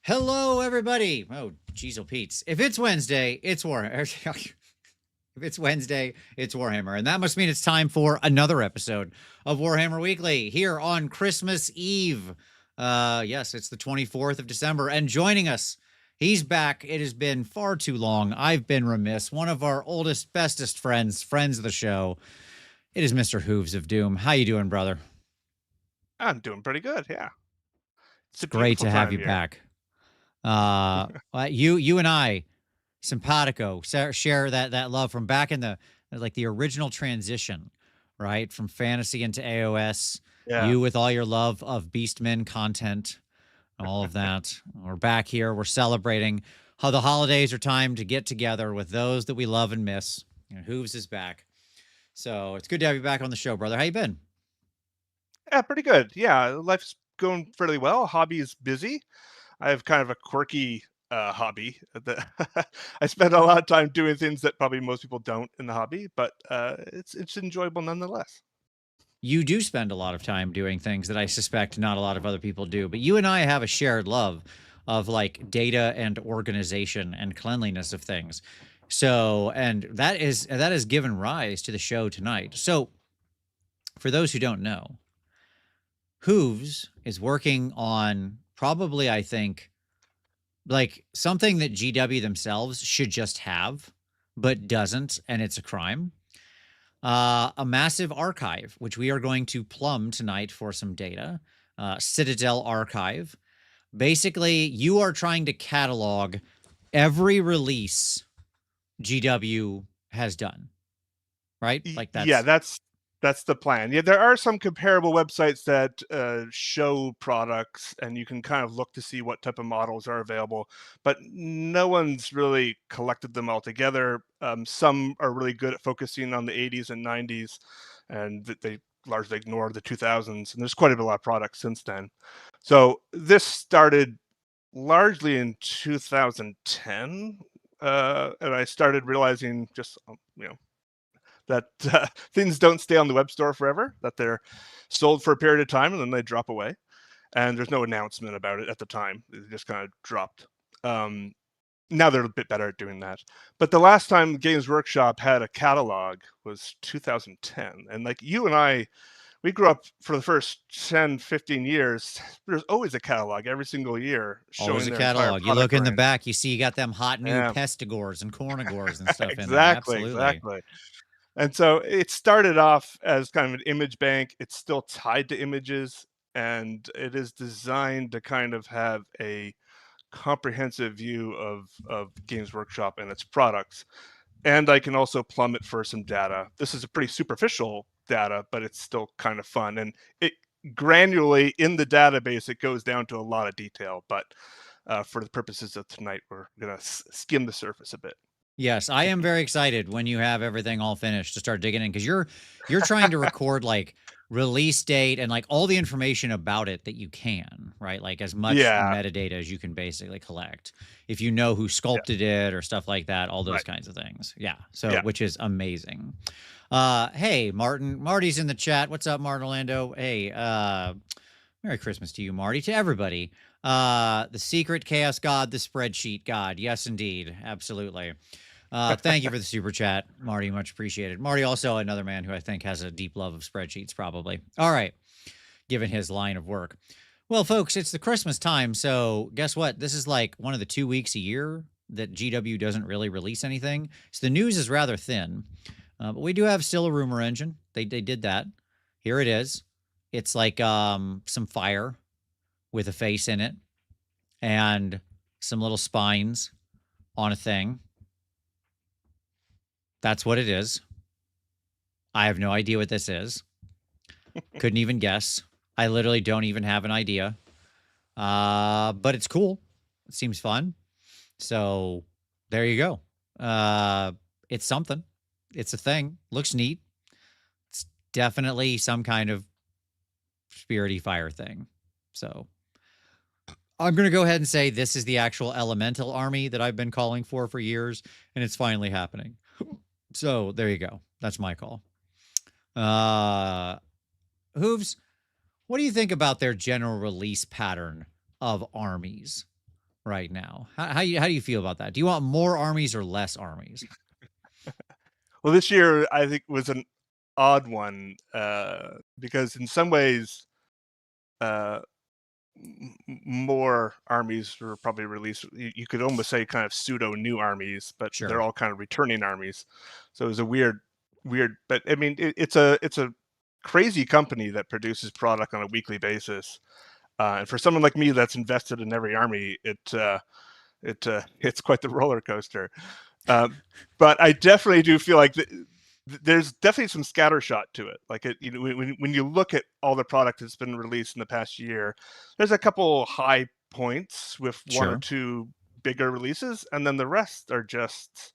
Hello, everybody. Oh, geez, Pete's. If it's Wednesday, it's Warhammer. If it's Wednesday, it's Warhammer. And that must mean it's time for another episode of Warhammer Weekly here on Christmas Eve. Yes, it's the 24th of December. And joining us, he's back. It has been far too long. I've been remiss. One of our oldest, bestest friends of the show. It is Mr. Hooves of Doom. How you doing, brother? I'm doing pretty good, yeah. It's It's a great beautiful to have time you of year. back. You and I, simpatico, share that love from back in the original transition, right, from fantasy into AoS. Yeah. You with all your love of Beastmen content, all of that. We're back here. We're celebrating how the holidays are time to get together with those that we love and miss. And Hooves is back, so it's good to have you back on the show, brother. How you been? Yeah, pretty good. Yeah, life's going fairly well. Hobby is busy. I have kind of a quirky, hobby that I spend a lot of time doing things that probably most people don't in the hobby, but, it's enjoyable nonetheless. You do spend a lot of time doing things that I suspect not a lot of other people do, but you and I have a shared love of like data and organization and cleanliness of things. So, and that has given rise to the show tonight. So, for those who don't know, Hooves is working on probably, I think, like something that GW themselves should just have, but doesn't, and it's a crime. A massive archive, which we are going to plumb tonight for some data. Citadel Archive. Basically, you are trying to catalog every release GW has done, right? Like Yeah, that's that's the plan. Yeah, there are some comparable websites that, show products, and you can kind of look to see what type of models are available, but no one's really collected them all together. Some are really good at focusing on the '80s and '90s, and that they largely ignore the 2000s, and there's quite a lot of products since then. So this started largely in 2010, and I started realizing just, that things don't stay on the web store forever, that they're sold for a period of time and then they drop away. And there's no announcement about it at the time. It just kind of dropped. Um, Now they're a bit better at doing that. But the last time Games Workshop had a catalog was 2010. And like you and I, we grew up for the first 10, 15 years. There's always a catalog every single year always showing a their entire catalog. You product look in the range. back, you see you got them hot new Yeah, pestigores and cornigores and stuff in there. exactly, Absolutely. exactly. And so it started off as kind of an image bank. It's still tied to images, and it is designed to kind of have a comprehensive view of Games Workshop and its products. And I can also plumb it for some data. This is a pretty superficial data, but it's still kind of fun. And it granularly in the database, it goes down to a lot of detail. But for the purposes of tonight, we're going to skim the surface a bit. Yes, I am very excited when you have everything all finished to start digging in because you're trying to record like release date and like all the information about it that you can, right? Like as much Yeah, metadata as you can basically collect. If you know who yeah, sculpted it or stuff like that, all those right. kinds of things. Yeah. So Yeah. which is amazing. Hey, Martin. Marty's in the chat. What's up, Martin Orlando? Hey, Merry Christmas to you, Marty, to everybody. The secret chaos god, the spreadsheet god. Yes, indeed. Absolutely. Thank you for the super chat, Marty. Much appreciated. Marty, also another man who I think has a deep love of spreadsheets, probably. All right, given his line of work. Well, folks, it's the Christmas time. So, guess what? This is like one of the 2 weeks a year that GW doesn't really release anything. So, the news is rather thin. But we do have still a rumor engine. They did that. Here it is. It's like some fire with a face in it and some little spines on a thing. That's what it is. I have no idea what this is. Couldn't even guess. I literally don't even have an idea. But it's cool. It seems fun. So there you go. It's something. It's a thing. Looks neat. It's definitely some kind of spirity fire thing. So I'm going to go ahead and say this is the actual elemental army that I've been calling for years, and it's finally happening. So there you go. That's my call. Hooves, what do you think about their general release pattern of armies? right now. How do you feel about that? Do you want more armies or less armies? Well, this year I think was an odd one because in some ways, uh, more armies were probably released. You could almost say kind of pseudo new armies, but they're Sure. all kind of returning armies. So it was a weird. But I mean, it's a crazy company that produces product on a weekly basis. And for someone like me that's invested in every army, it's quite the roller coaster. Um, but I definitely do feel like there's definitely some scattershot to it. Like when you look at all the product that's been released in the past year, there's a couple high points with one or Sure. two bigger releases, and then the rest are just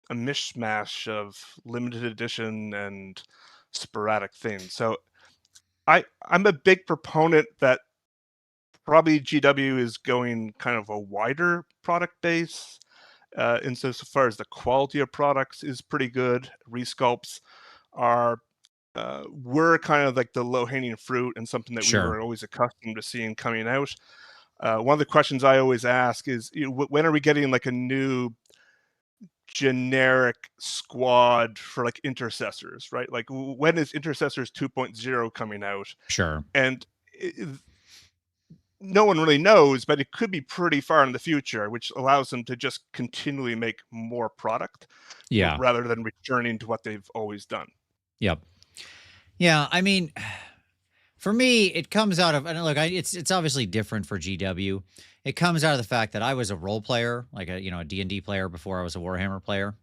a mishmash of limited edition and sporadic things. So I'm a big proponent that probably GW is going kind of a wider product base. And so far as the quality of products is pretty good. Resculpts are were kind of like the low hanging fruit and something that we Sure. were always accustomed to seeing coming out. One of the questions I always ask is, when are we getting like a new generic squad for like intercessors, right? Like when is Intercessors 2.0 coming out? Sure. And no one really knows, but it could be pretty far in the future, which allows them to just continually make more product Yeah. rather than returning to what they've always done. Yep. Yeah. I mean, for me, it comes out of, and look, it's obviously different for GW. It comes out of the fact that I was a role player, like a D&D player before I was a Warhammer player,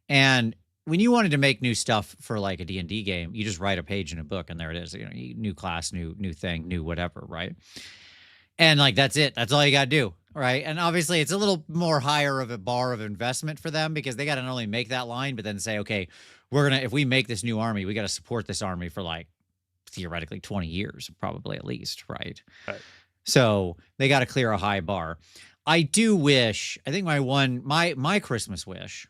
And when you wanted to make new stuff for like a D&D game, you just write a page in a book and there it is, new class, new thing, new whatever, right? And like that's it. That's all you got to do, right? And obviously it's a little more higher of a bar of investment for them because they got to not only make that line but then say, okay, if we make this new army, we got to support this army for like theoretically 20 years, probably at least, right? Right. So they got to clear a high bar. I do wish, I think my Christmas wish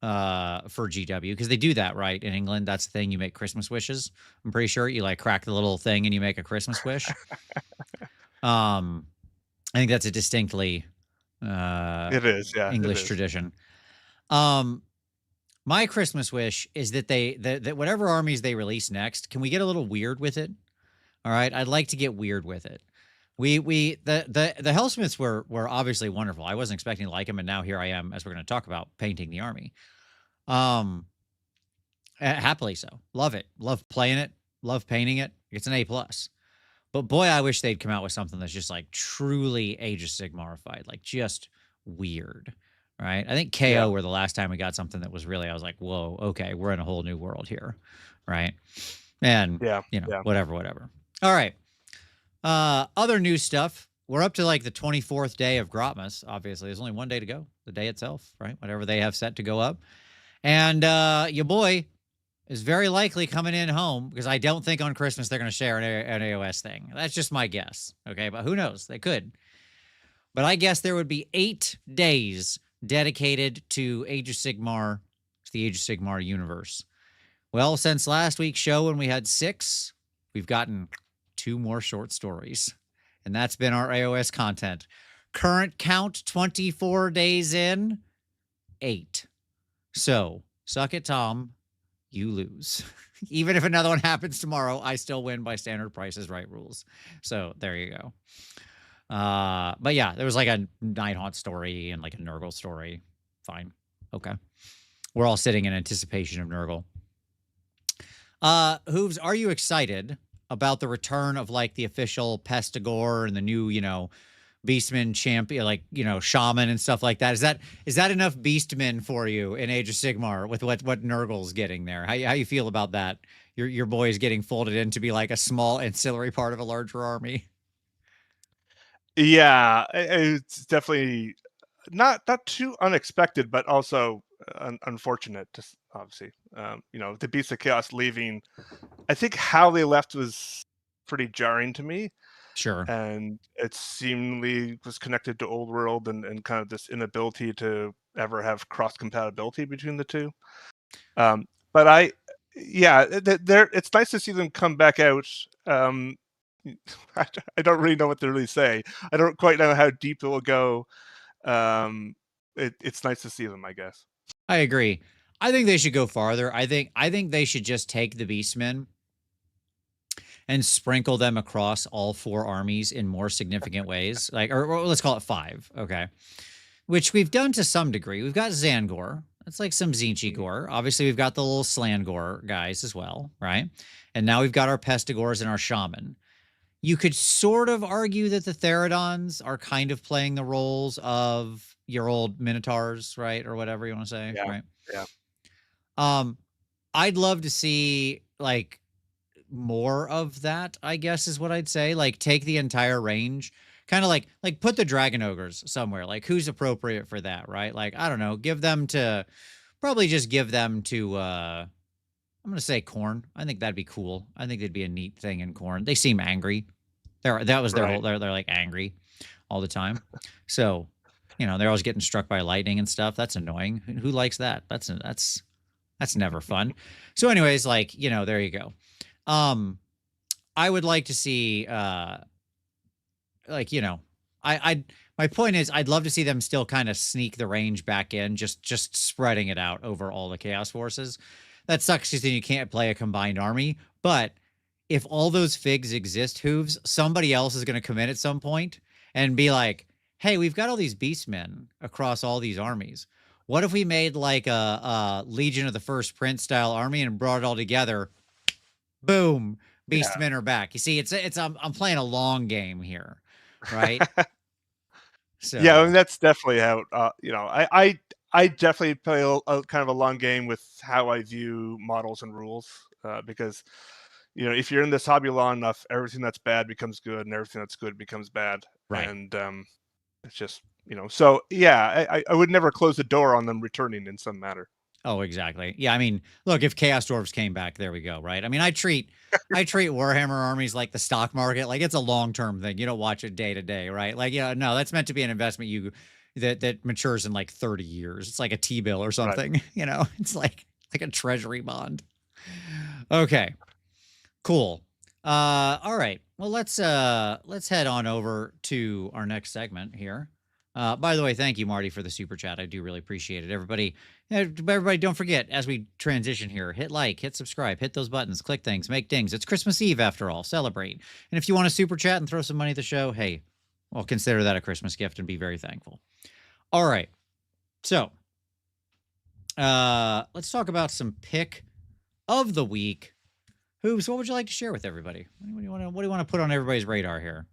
for GW, because they do that, right? In England, that's the thing. You make Christmas wishes. I'm pretty sure you like crack the little thing and you make a Christmas wish. I think that's a distinctly It is, yeah, it English is. tradition. Um, my Christmas wish is that that whatever armies they release next, can we get a little weird with it? All right, I'd like to get weird with it. The Hellsmiths were obviously wonderful. I wasn't expecting to like them, and now here I am, as we're going to talk about painting the army. Happily so. Love it. Love playing it. Love painting it. It's an A+. But boy, I wish they'd come out with something that's just like truly Age of Sigmarified, like just weird. Right. I think Yeah. KO were the last time we got something that was really, I was like, whoa, okay, we're in a whole new world here. Right. And, Yeah. whatever. All right. Other new stuff. We're up to like the 24th day of Grotmas. Obviously, there's only one day to go, the day itself, right? Whatever they have set to go up. And your boy is very likely coming in home because I don't think on Christmas they're going to share an AoS thing. That's just my guess. Okay. But who knows? They could. But I guess there would be 8 days dedicated to Age of Sigmar, to the Age of Sigmar universe. Well, since last week's show when we had 6, we've gotten 2 more short stories. And that's been our AoS content. Current count 24 days in, 8. So, suck it, Tom. You lose. Even if another one happens tomorrow, I still win by standard Price is Right rules. So there you go. But yeah, there was like a Nighthaunt story and like a Nurgle story. Fine. Okay. We're all sitting in anticipation of Nurgle. Hooves, are you excited about the return of like the official Pestigore and the new, Beastman champion, like, shaman and stuff like that? Is that enough Beastmen for you in Age of Sigmar with what Nurgle's getting there? How you feel about that? Your boy is getting folded in to be like a small ancillary part of a larger army. Yeah, it's definitely not too unexpected, but also unfortunate. Just obviously, the Beast of Chaos leaving. I think how they left was pretty jarring to me. Sure. And it seemingly was connected to Old World and kind of this inability to ever have cross compatibility between the two. But it's nice to see them come back out. I don't really know what to really say. I don't quite know how deep it will go. It's nice to see them, I guess. I agree. I think they should go farther. I think they should just take the Beastmen and sprinkle them across all 4 armies in more significant ways. Like, or let's call it 5, okay? Which we've done to some degree. We've got Zangor. That's like some Zinchi gore. Obviously, we've got the little Slangor guys as well, right? And now we've got our Pestigors and our Shaman. You could sort of argue that the Therodons are kind of playing the roles of your old Minotaurs, right? Or whatever you want to say, Yeah, right? yeah. I'd love to see like more of that, I guess is what I'd say. Like take the entire range, kind of like put the Dragon Ogres somewhere. Like who's appropriate for that, right? Like I don't know, probably just give them to I'm gonna say Khorne. I think that'd be cool. I think that'd be a neat thing in Khorne. They seem angry. That was their Right. whole. They're like angry all the time. So, they're always getting struck by lightning and stuff. That's annoying. Who likes that? That's never fun. So, anyways, like there you go. I would like to see, like I my point is I'd love to see them still kind of sneak the range back in, just spreading it out over all the Chaos Forces. That sucks because then you can't play a combined army. But if all those figs exist, Hooves, somebody else is going to come in at some point and be like, hey, we've got all these beastmen across all these armies. What if we made like a Legion of the First Prince style army and brought it all together? Boom, beastmen are back. You see, I'm playing a long game here, right? Yeah, I mean So that's definitely how I definitely play a kind of a long game with how I view models and rules because if you're in this hobby long enough, everything that's bad becomes good, and everything that's good becomes bad, right. and it's just So yeah, I would never close the door on them returning in some matter. Oh, exactly. Yeah, I mean, look, if Chaos Dwarves came back, there we go, right? I mean, I treat Warhammer armies like the stock market, like it's a long-term thing. You don't watch it day to day, right? Like, no, that's meant to be an investment that matures in like 30 years. It's like a T-bill or Right. something, It's like a treasury bond. Okay. Cool. All right. Well, let's head on over to our next segment here. By the way, thank you, Marty, for the super chat. I do really appreciate it. Everybody, don't forget as we transition here, hit like, hit subscribe, hit those buttons, click things, make dings. It's Christmas Eve after all. Celebrate. And if you want to super chat and throw some money at the show, hey, well, consider that a Christmas gift and be very thankful. All right. So, let's talk about some pick of the week. Hooves, what would you like to share with everybody? What do you want to put on everybody's radar here?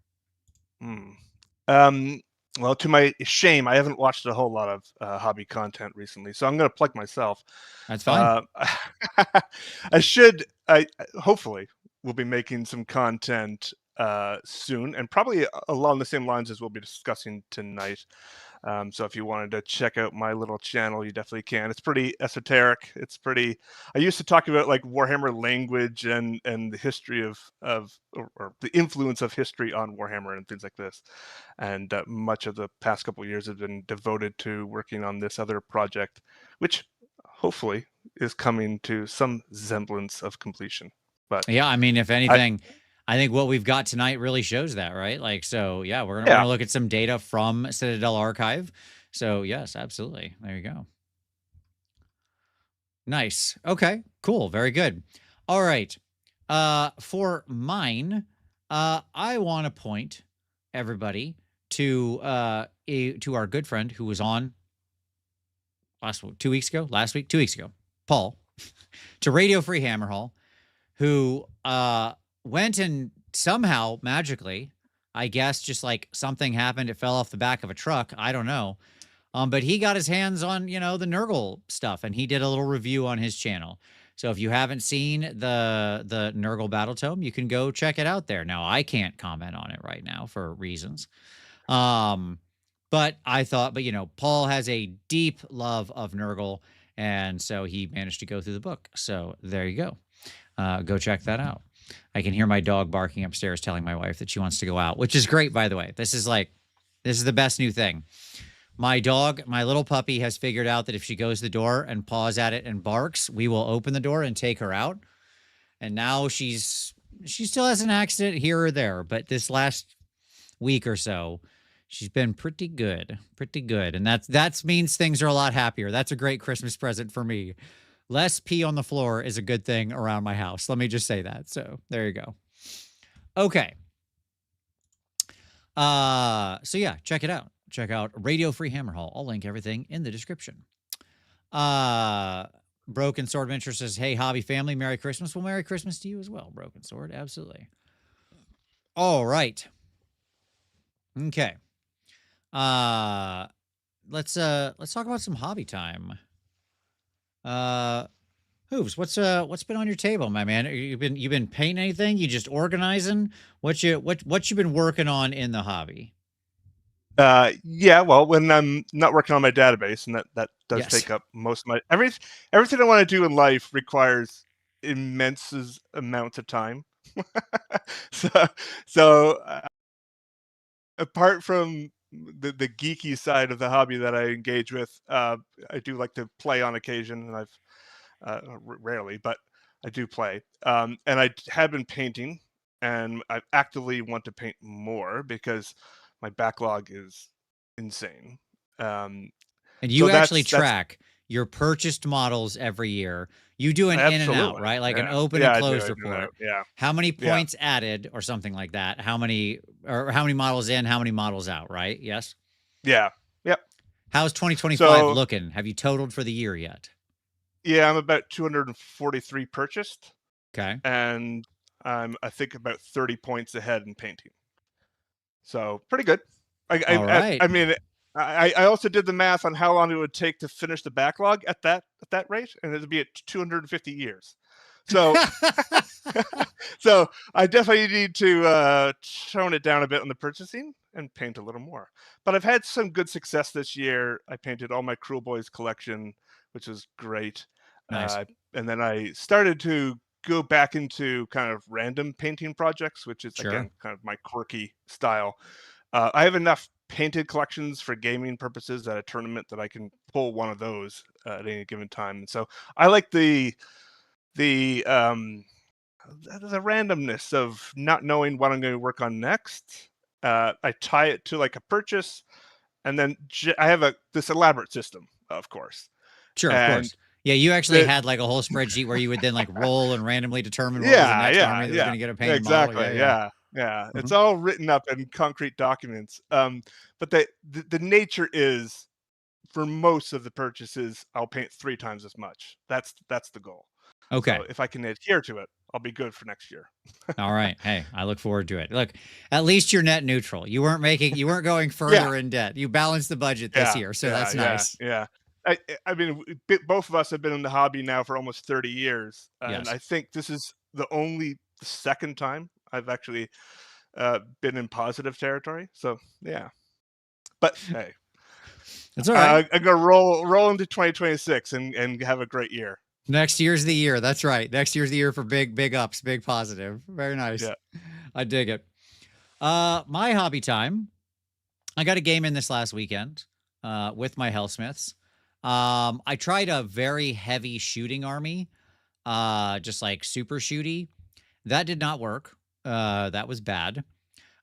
Well, to my shame, I haven't watched a whole lot of hobby content recently, so I'm going to plug myself. That's fine. I hopefully will be making some content soon, and probably along the same lines as we'll be discussing tonight. So if you wanted to check out my little channel, you definitely can. It's pretty esoteric. I used to talk about like Warhammer language and the history of or the influence of history on Warhammer and things like this. And much of the past couple of years have been devoted to working on this other project, which hopefully is coming to some semblance of completion. But yeah, I mean, if anything, I think what we've got tonight really shows that, right? Like, so yeah, we're gonna look at some data from Citadel Archive. So yes, absolutely. There you go. Nice. Okay, cool. Very good. All right. For mine, I want to point everybody to our good friend who was on last week, 2 weeks ago, Paul, to Radio Free Hammer Hall, who went and somehow magically, I guess, just like something happened, it fell off the back of a truck. I don't know. But he got his hands on, the Nurgle stuff, and he did a little review on his channel. So if you haven't seen the Nurgle Battle Tome, you can go check it out there. Now, I can't comment on it right now for reasons. But I thought, Paul has a deep love of Nurgle, and so he managed to go through the book. So there you go. Go check that out. I can hear my dog barking upstairs telling my wife that she wants to go out, which is great, by the way. This is the best new thing. My dog, my little puppy, has figured out that if she goes to the door and paws at it and barks, we will open the door and take her out. And now she's she still has an accident here or there, but this last week or so, she's been pretty good, and that means things are a lot happier. That's a great Christmas present for me. Less pee on the floor is a good thing around my house. Let me just say that. So there you go. Okay. So yeah, check it out. Check out Radio Free Hammer Hall. I'll link everything in the description. Broken Sword Venture says, "Hey, hobby family, Merry Christmas." Well, Merry Christmas to you as well, Broken Sword. Absolutely. All right. Okay. Let's talk about some hobby time. Hooves, what's been on your table, my man? You've been painting anything? You just organizing? What you been working on in the hobby? Yeah, well, when I'm not working on my database, and that does Yes. take up most of my everything I want to do in life requires immense amounts of time. so so apart from the geeky side of the hobby that I engage with, I do like to play on occasion, and I've rarely, but I do play. And I have been painting, and I actively want to paint more because my backlog is insane. Um, And so you actually that's track your purchased models every year. You do an in and out, absolutely, right? Like an yeah, open yeah, and I do, closed report. yeah, How many yeah, points added or something like that? How many models in, how many models out, right? Yes. yeah, yep. How's 2025 So looking? Have you totaled for the year yet? yeah, I'm about 243 purchased, Okay. and I think about 30 points ahead in painting. So pretty good. All right. I mean, I also did the math on how long it would take to finish the backlog at that rate, and it'd be at 250 years. So so I definitely need to tone it down a bit on the purchasing and paint a little more. But I've had some good success this year. I painted all my Cruel Boys collection, which was great. Nice. And then I started to go back into kind of random painting projects, which is Sure. again kind of my quirky style. I have enough painted collections for gaming purposes at a tournament that I can pull one of those at any given time. And so I like the the randomness of not knowing what I'm going to work on next. I tie it to like a purchase, and then I have this elaborate system, of course, Sure, of and course. Yeah, you actually the had like a whole spreadsheet where you would then like roll and randomly determine what was the yeah, next army yeah, that was yeah, going to get a painted model. Yeah, exactly, yeah. yeah, yeah. It's Mhm. all written up in concrete documents. But the nature is for most of the purchases, I'll paint 3 times as much. That's the goal. Okay. So if I can adhere to it, I'll be good for next year. All right. Hey, I look forward to it. Look, at least you're net neutral. You weren't going Yeah, further in debt. You balanced the budget this yeah, year, so yeah, that's yeah, nice. yeah. I mean, both of us have been in the hobby now for almost 30 years, and Yes. I think this is the second time I've actually been in positive territory. So yeah, but hey, It's all right. I'm gonna roll into 2026 and have a great year. Next year's the year. That's right. Next year's the year for big ups, big positive. Very nice. Yeah. I dig it. My hobby time. I got a game in this last weekend with my Hellsmiths. I tried a very heavy shooting army, just like super shooty. That did not work. That was bad.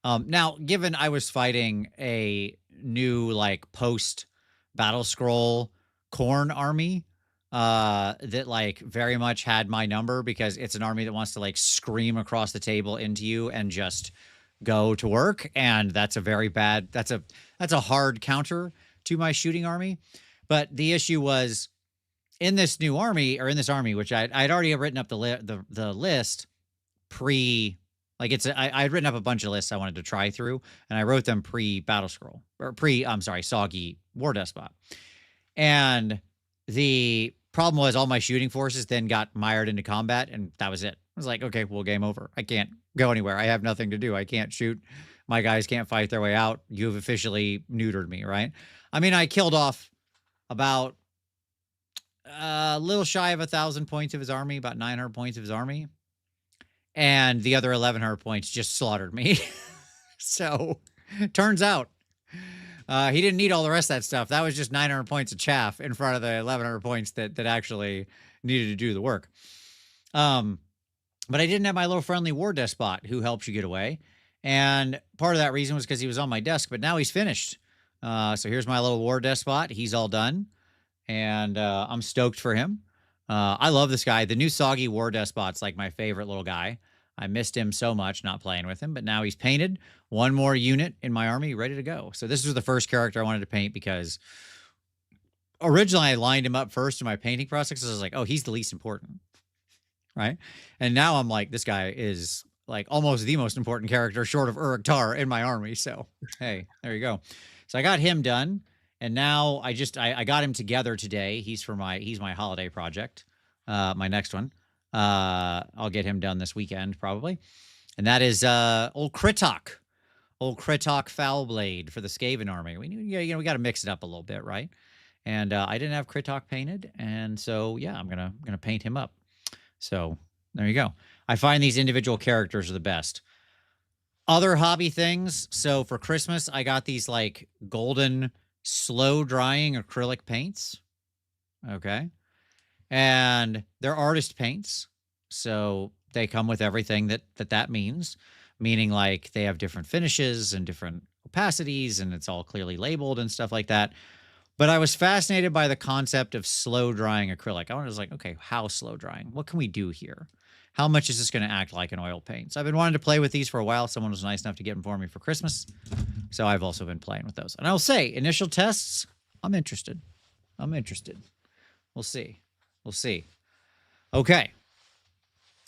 Now, given I was fighting a new like post battle scroll corn army, that like very much had my number because it's an army that wants to like scream across the table into you and just go to work, and that's a very bad. That's a hard counter to my shooting army. But the issue was in this new army or in this army, which I'd already written up the list pre like I had written up a bunch of lists I wanted to try through, and I wrote them pre battle scroll or pre I'm sorry soggy war despot. And the problem was all my shooting forces then got mired into combat, and that was it. I was like, okay, well, game over. I can't go anywhere. I have nothing to do. I can't shoot. My guys can't fight their way out. You've officially neutered me, right? I mean, I killed off about a little shy of 1,000 points of his army, about 900 points of his army, and the other 1,100 points just slaughtered me. So, turns out he didn't need all the rest of that stuff. That was just 900 points of chaff in front of the 1,100 points that actually needed to do the work. Um, But I didn't have my little friendly war despot who helps you get away. And part of that reason was because he was on my desk, but now he's finished. So here's my little war despot. He's all done. And I'm stoked for him. I love this guy. The new Soggy War Despot's like my favorite little guy. I missed him so much not playing with him, but now he's painted. One more unit in my army ready to go. So this was the first character I wanted to paint because originally I lined him up first in my painting process. I was like, oh, he's the least important. Right. And now I'm like, this guy is like almost the most important character short of Uruk Tar in my army. So, hey, there you go. So I got him done. And now I got him together today. He's my holiday project. My next one. I'll get him done this weekend probably. And that is old Kritok. Old Kritok Foulblade for the Skaven army. We got to mix it up a little bit, right? And I didn't have Kritok painted, and so yeah, I'm gonna paint him up. So there you go. I find these individual characters are the best. Other hobby things. So for Christmas, I got these like golden slow drying acrylic paints. Okay. And they're artist paints. So they come with everything that means, meaning like they have different finishes and different opacities, and it's all clearly labeled and stuff like that. But I was fascinated by the concept of slow drying acrylic. I was like, okay, how slow drying? What can we do here? How much is this going to act like an oil paint? So I've been wanting to play with these for a while. Someone was nice enough to get them for me for Christmas. So I've also been playing with those. And I'll say, initial tests, I'm interested. We'll see. Okay.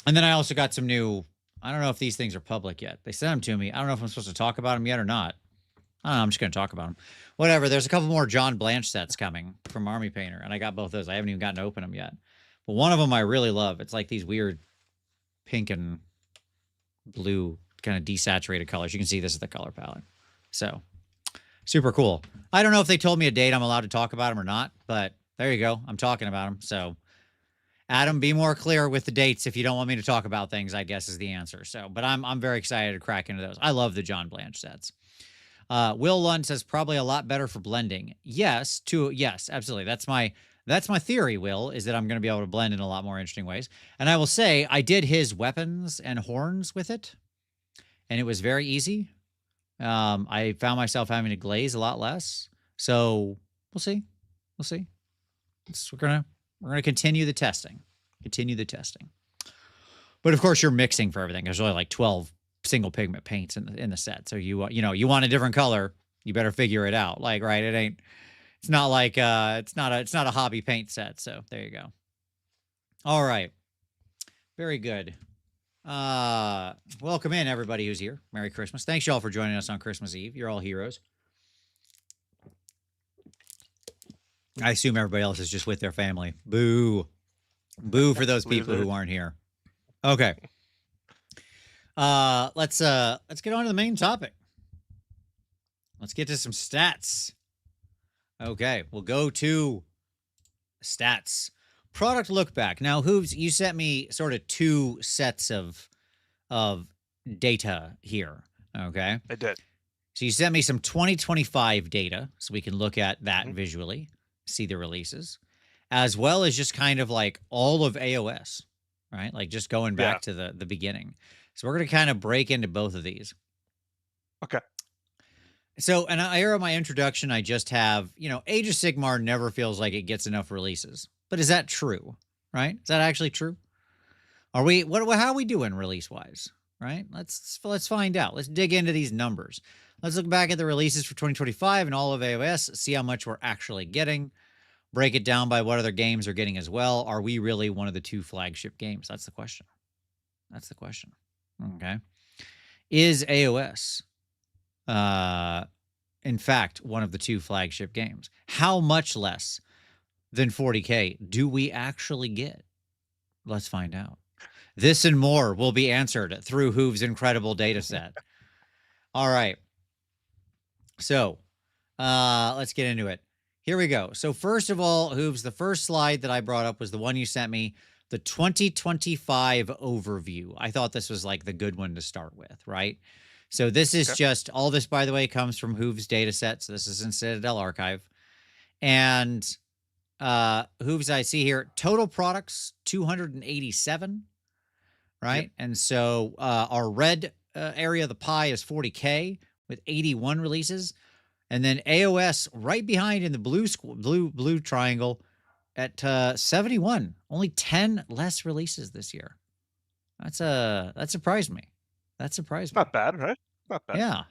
And then I also got some new, I don't know if these things are public yet. They sent them to me. I don't know if I'm supposed to talk about them yet or not. I don't know. I'm just going to talk about them. Whatever. There's a couple more John Blanche sets coming from Army Painter, and I got both those. I haven't even gotten to open them yet. But one of them I really love. It's like these weird pink and blue kind of desaturated colors. You can see this is the color palette. So super cool. I don't know if they told me a date I'm allowed to talk about them or not, but there you go. I'm talking about them. So Adam, be more clear with the dates if you don't want me to talk about things, I guess is the answer. So, but I'm very excited to crack into those. I love the John Blanche sets. Will Lund says probably a lot better for blending. Yes, absolutely. That's my theory, Will, is that I'm going to be able to blend in a lot more interesting ways. And I will say I did his weapons and horns with it, and it was very easy. I found myself having to glaze a lot less. So we'll see. We're gonna continue the testing. But of course, you're mixing for everything. There's only like 12 single pigment paints in the set. So you want a different color, you better figure it out. Like, right, it's not like it's not a hobby paint set. So there you go. All right. Very good. Welcome in everybody who's here. Merry Christmas. Thanks y'all for joining us on Christmas Eve. You're all heroes. I assume everybody else is just with their family. Boo. Boo for those people who aren't here. Okay. Let's get on to the main topic. Let's get to some stats. Okay, we'll go to stats. Product look back. Now, Hooves, you sent me sort of two sets of data here. Okay. I did. So you sent me some 2025 data so we can look at that visually, see the releases, as well as just kind of like all of AoS, right? Like just going back to the beginning. So we're going to kind of break into both of these. Okay. So, and I hear in my introduction, I just have, Age of Sigmar never feels like it gets enough releases. But is that true? Right? Is that actually true? How are we doing release-wise? Right? Let's find out. Let's dig into these numbers. Let's look back at the releases for 2025 and all of AoS, see how much we're actually getting, break it down by what other games are getting as well. Are we really one of the two flagship games? That's the question. Okay. Is AoS, in fact, one of the two flagship games? How much less than 40K do we actually get? Let's find out. This and more will be answered through Hoove's incredible data set. All right. So let's get into it. Here we go. So first of all, Hooves, the first slide that I brought up was the one you sent me, the 2025 overview. I thought this was like the good one to start with, right? So this is just, all this, by the way, comes from Hoove's data set. So this is in Citadel Archive. And Hooves, I see here, total products, 287. Yep. right? And so our red area of the pie is 40K with 81 releases, and then AOS right behind in the blue triangle at 71. Only 10 less releases this year. That surprised me. That surprised Not me. bad, right? Not bad. Yeah,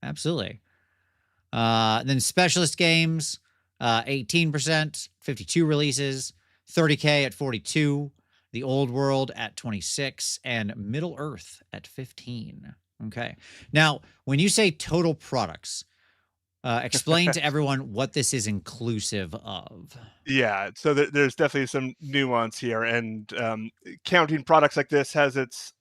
absolutely. Then specialist games, 18%, 52 releases, 30K at 42, The Old World at 26, and Middle Earth at 15. Okay. Now, when you say total products, explain to everyone what this is inclusive of. Yeah, so there's definitely some nuance here, and counting products like this has its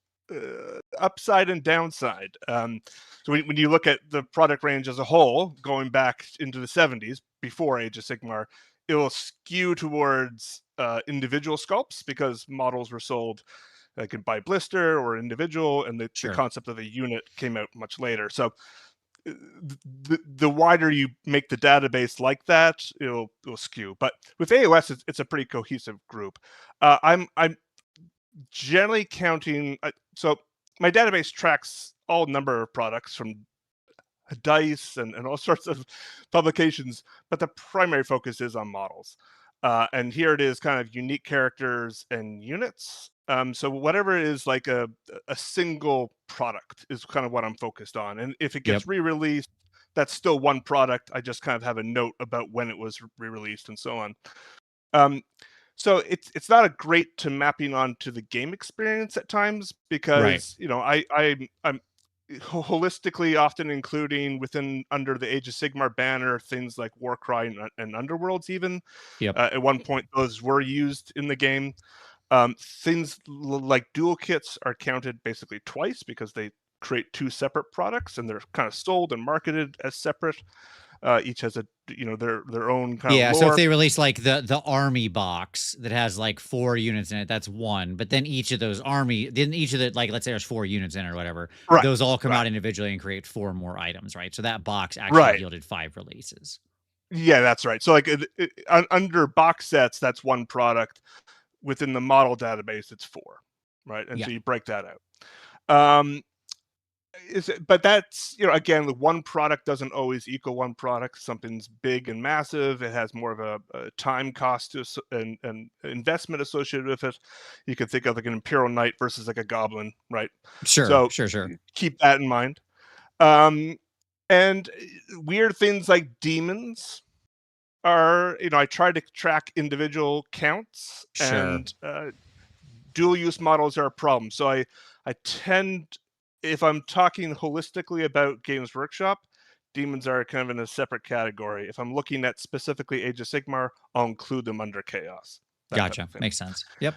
upside and downside. So when you look at the product range as a whole, going back into the 70s, before Age of Sigmar, it will skew towards individual sculpts because models were sold like by blister or individual, and the Sure. concept of a unit came out much later. So the wider you make the database like that, it'll skew. But with AOS, it's a pretty cohesive group. I'm generally counting. So my database tracks all number of products from dice and all sorts of publications, but the primary focus is on models. And here it is kind of unique characters and units. So whatever is like a single product is kind of what I'm focused on. And if it Yep. gets re-released, that's still one product. I just kind of have a note about when it was re-released and so on. Um, so it's not a great to mapping onto the game experience at times Right. because I'm holistically often including within under the Age of Sigmar banner things like Warcry and Underworlds even. Yep. At one point those were used in the game. Things like dual kits are counted basically twice because they create two separate products and they're kind of sold and marketed as separate. Each has a their own kind of Yeah, so if lore. they release like the army box that has like 4 units in it, that's one. But then each of those then each of the, like, let's say there's 4 units in it or whatever, Right, those all come right, out individually and create 4 more items, right? So that box actually right. yielded 5 releases. Yeah, that's right. So like under box sets, that's one product. Within the model database, it's 4, right? And Yeah, so you break that out. Um, but that's again, the one product doesn't always equal one product. Something's big and massive, it has more of a time cost to and investment associated with it. You could think of like an Imperial Knight versus like a Goblin, right? sure, So sure, sure. keep that in mind. Um, and weird things like demons are, I try to track individual counts, Sure. and dual use models are a problem. So I tend, if I'm talking holistically about Games Workshop, demons are kind of in a separate category. If I'm looking at specifically Age of Sigmar, I'll include them under chaos, that type Gotcha. of thing. Makes sense. Yep.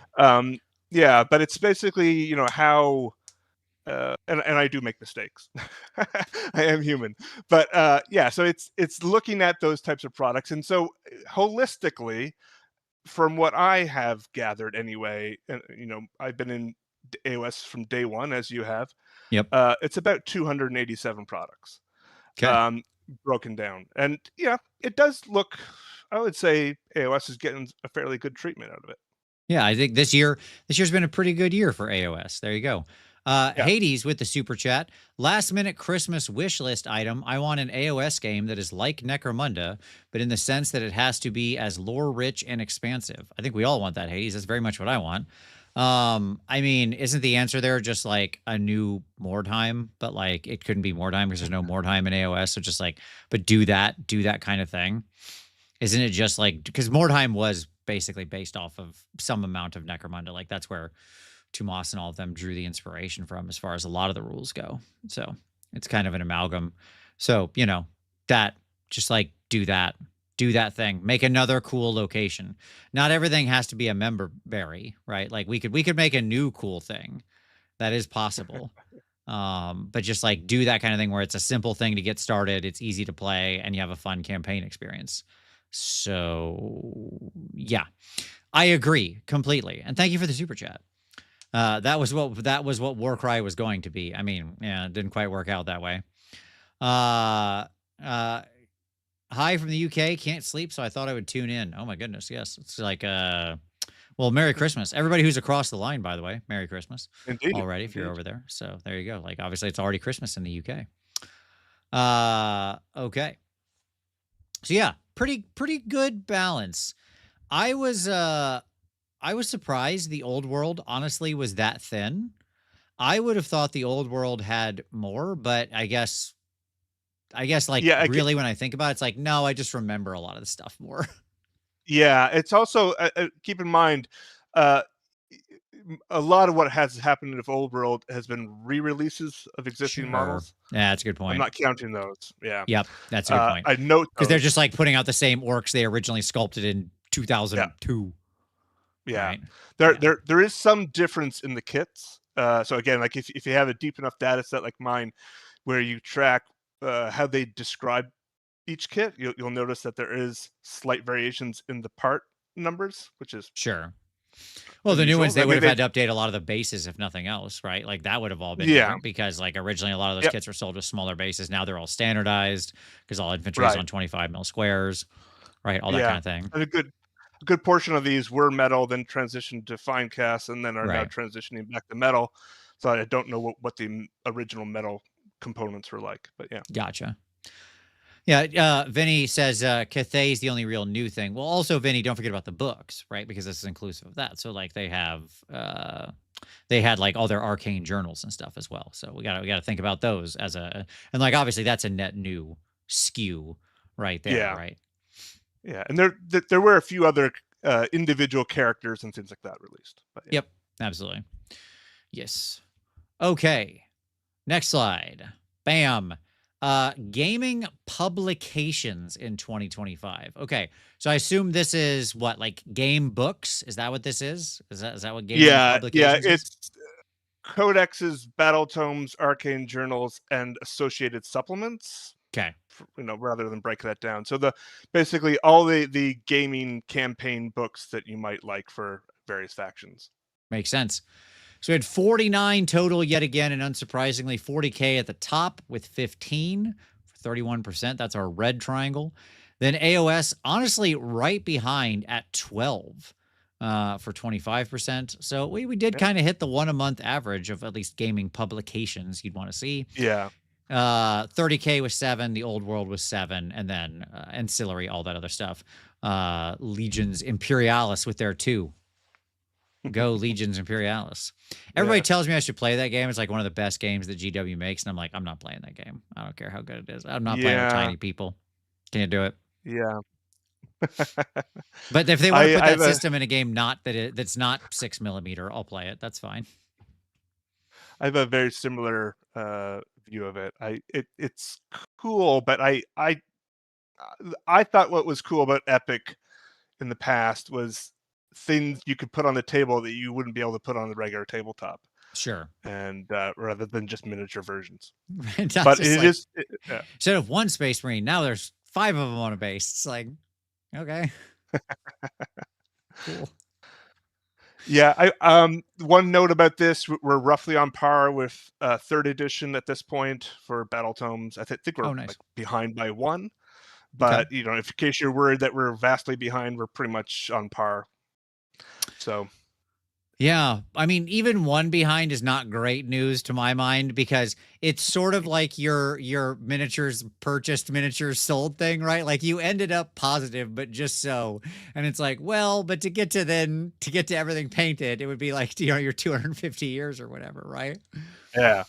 Yeah, but it's basically how and I do make mistakes. I am human, but yeah. So it's looking at those types of products, and so holistically, from what I have gathered anyway, and I've been in AOS from day one, as you have. Yep. It's about 287 products, Okay. um, broken down, and yeah, it does look. I would say AOS is getting a fairly good treatment out of it. Yeah, I think this year's been a pretty good year for AOS. There you go. Yeah. Hades with the super chat. Last minute Christmas wish list item. I want an AOS game that is like Necromunda, but in the sense that it has to be as lore rich and expansive. I think we all want that, Hades. That's very much what I want. I mean, isn't the answer there just like a new Mordheim? But like it couldn't be Mordheim because there's no Mordheim in AOS. So just like, but do that kind of thing. Isn't it just like, because Mordheim was basically based off of some amount of Necromunda. Like that's where Tomas and all of them drew the inspiration from as far as a lot of the rules go. So it's kind of an amalgam. So, that just like do that thing. Make another cool location. Not everything has to be a member berry, right? Like we could make a new cool thing. That is possible. But just like do that kind of thing where it's a simple thing to get started, it's easy to play, and you have a fun campaign experience. So yeah, I agree completely. And thank you for the super chat. That was what Warcry was going to be. I mean, yeah, it didn't quite work out that way. Uh, uh, Hi from the UK. Can't sleep, so I thought I would tune in. Oh my goodness, yes. It's like Well, Merry Christmas. Everybody who's across the line, by the way, Merry Christmas Indeed, already if you're indeed. over there. So there you go. Like obviously it's already Christmas in the UK. Okay. So yeah, pretty good balance. I was surprised the old world honestly was that thin. I would have thought the old world had more, but I guess like Yeah, really when I think about it, it's like no, I just remember a lot of the stuff more. yeah. It's also keep in mind, uh, a lot of what has happened in the old world has been re-releases of existing Sure. models. Yeah, that's a good I'm point. not counting those. Yeah, Yep, that's a good point. I note Because they're those. just like putting out the same orcs they originally sculpted in Yeah, 2002, yeah. right? There, Yeah, there is some difference in the kits. So again, like if you have a deep enough data set like mine, where you track how they describe each kit, you'll notice that there is slight variations in the part numbers, which is sure. Well, the new unusual. ones, they I would mean, have they've had to update a lot of the bases, if nothing else, right? Like that would have all been yeah, different because, like, originally a lot of those yep, kits were sold with smaller bases. Now they're all standardized because all infantry is right, on 25 mil squares, right? All that kind yeah. of thing, And a good portion of these were metal, then transitioned to fine cast, and then are now right? transitioning back to metal. So I don't know what the original metal components were like, but yeah, Gotcha. Yeah, Vinny says Cathay is the only real new thing. Well, also Vinny, don't forget about the books, right? Because this is inclusive of that. So like they had like all their arcane journals and stuff as well. So we gotta think about those as a and like obviously that's a net new skew right there, yeah, right? yeah. And there were a few other individual characters and things like that released, but yeah. Yep, absolutely. Yes. Okay. Next slide. Bam. Gaming publications in 2025. Okay. So I assume this is what, like game books? Is that what this is? Is that what gaming Yeah, yeah, publications is? it's codexes, battle tomes, arcane journals, and associated supplements. Okay. Rather than break that down. So the basically all the gaming campaign books that you might like for various factions. Makes sense. So we had 49 total yet again, and unsurprisingly, 40K at the top with 15 for 31%. That's our red triangle. Then AoS, honestly, right behind at 12 for 25%. So we did Yeah, kind of hit the one a month average of at least gaming publications you'd want to see. yeah, 30K was 7, the old world was 7, and then ancillary, all that other stuff. Legions Imperialis with their 2. Go Legions Imperialis. Everybody yeah, tells me I should play that game. It's like one of the best games that GW makes, and I'm like, I'm not playing that game. I don't care how good it is. I'm not playing with yeah, tiny people. Can you do it? yeah. But if they want to put I have that a system in a game that's not 6 millimeter, I'll play it. That's fine. I have a very similar view of it. It's cool, but I thought what was cool about Epic in the past was things you could put on the table that you wouldn't be able to put on the regular tabletop, Sure. and rather than just miniature versions. Not But just it like is, yeah. instead of one Space Marine, now there's 5 of them on a base. It's like, okay, cool. Yeah, one note about this, we're roughly on par with third edition at this point for battle tomes. Think we're Oh, nice. like behind by one, Okay. but if in case you're worried that we're vastly behind, we're pretty much on par. So Yeah, I mean, even one behind is not great news to my mind because it's sort of like your miniatures purchased, miniatures sold thing, right? Like you ended up positive, but just so, and it's like, well, but to get to everything painted, it would be like your 250 years or whatever, right? yeah,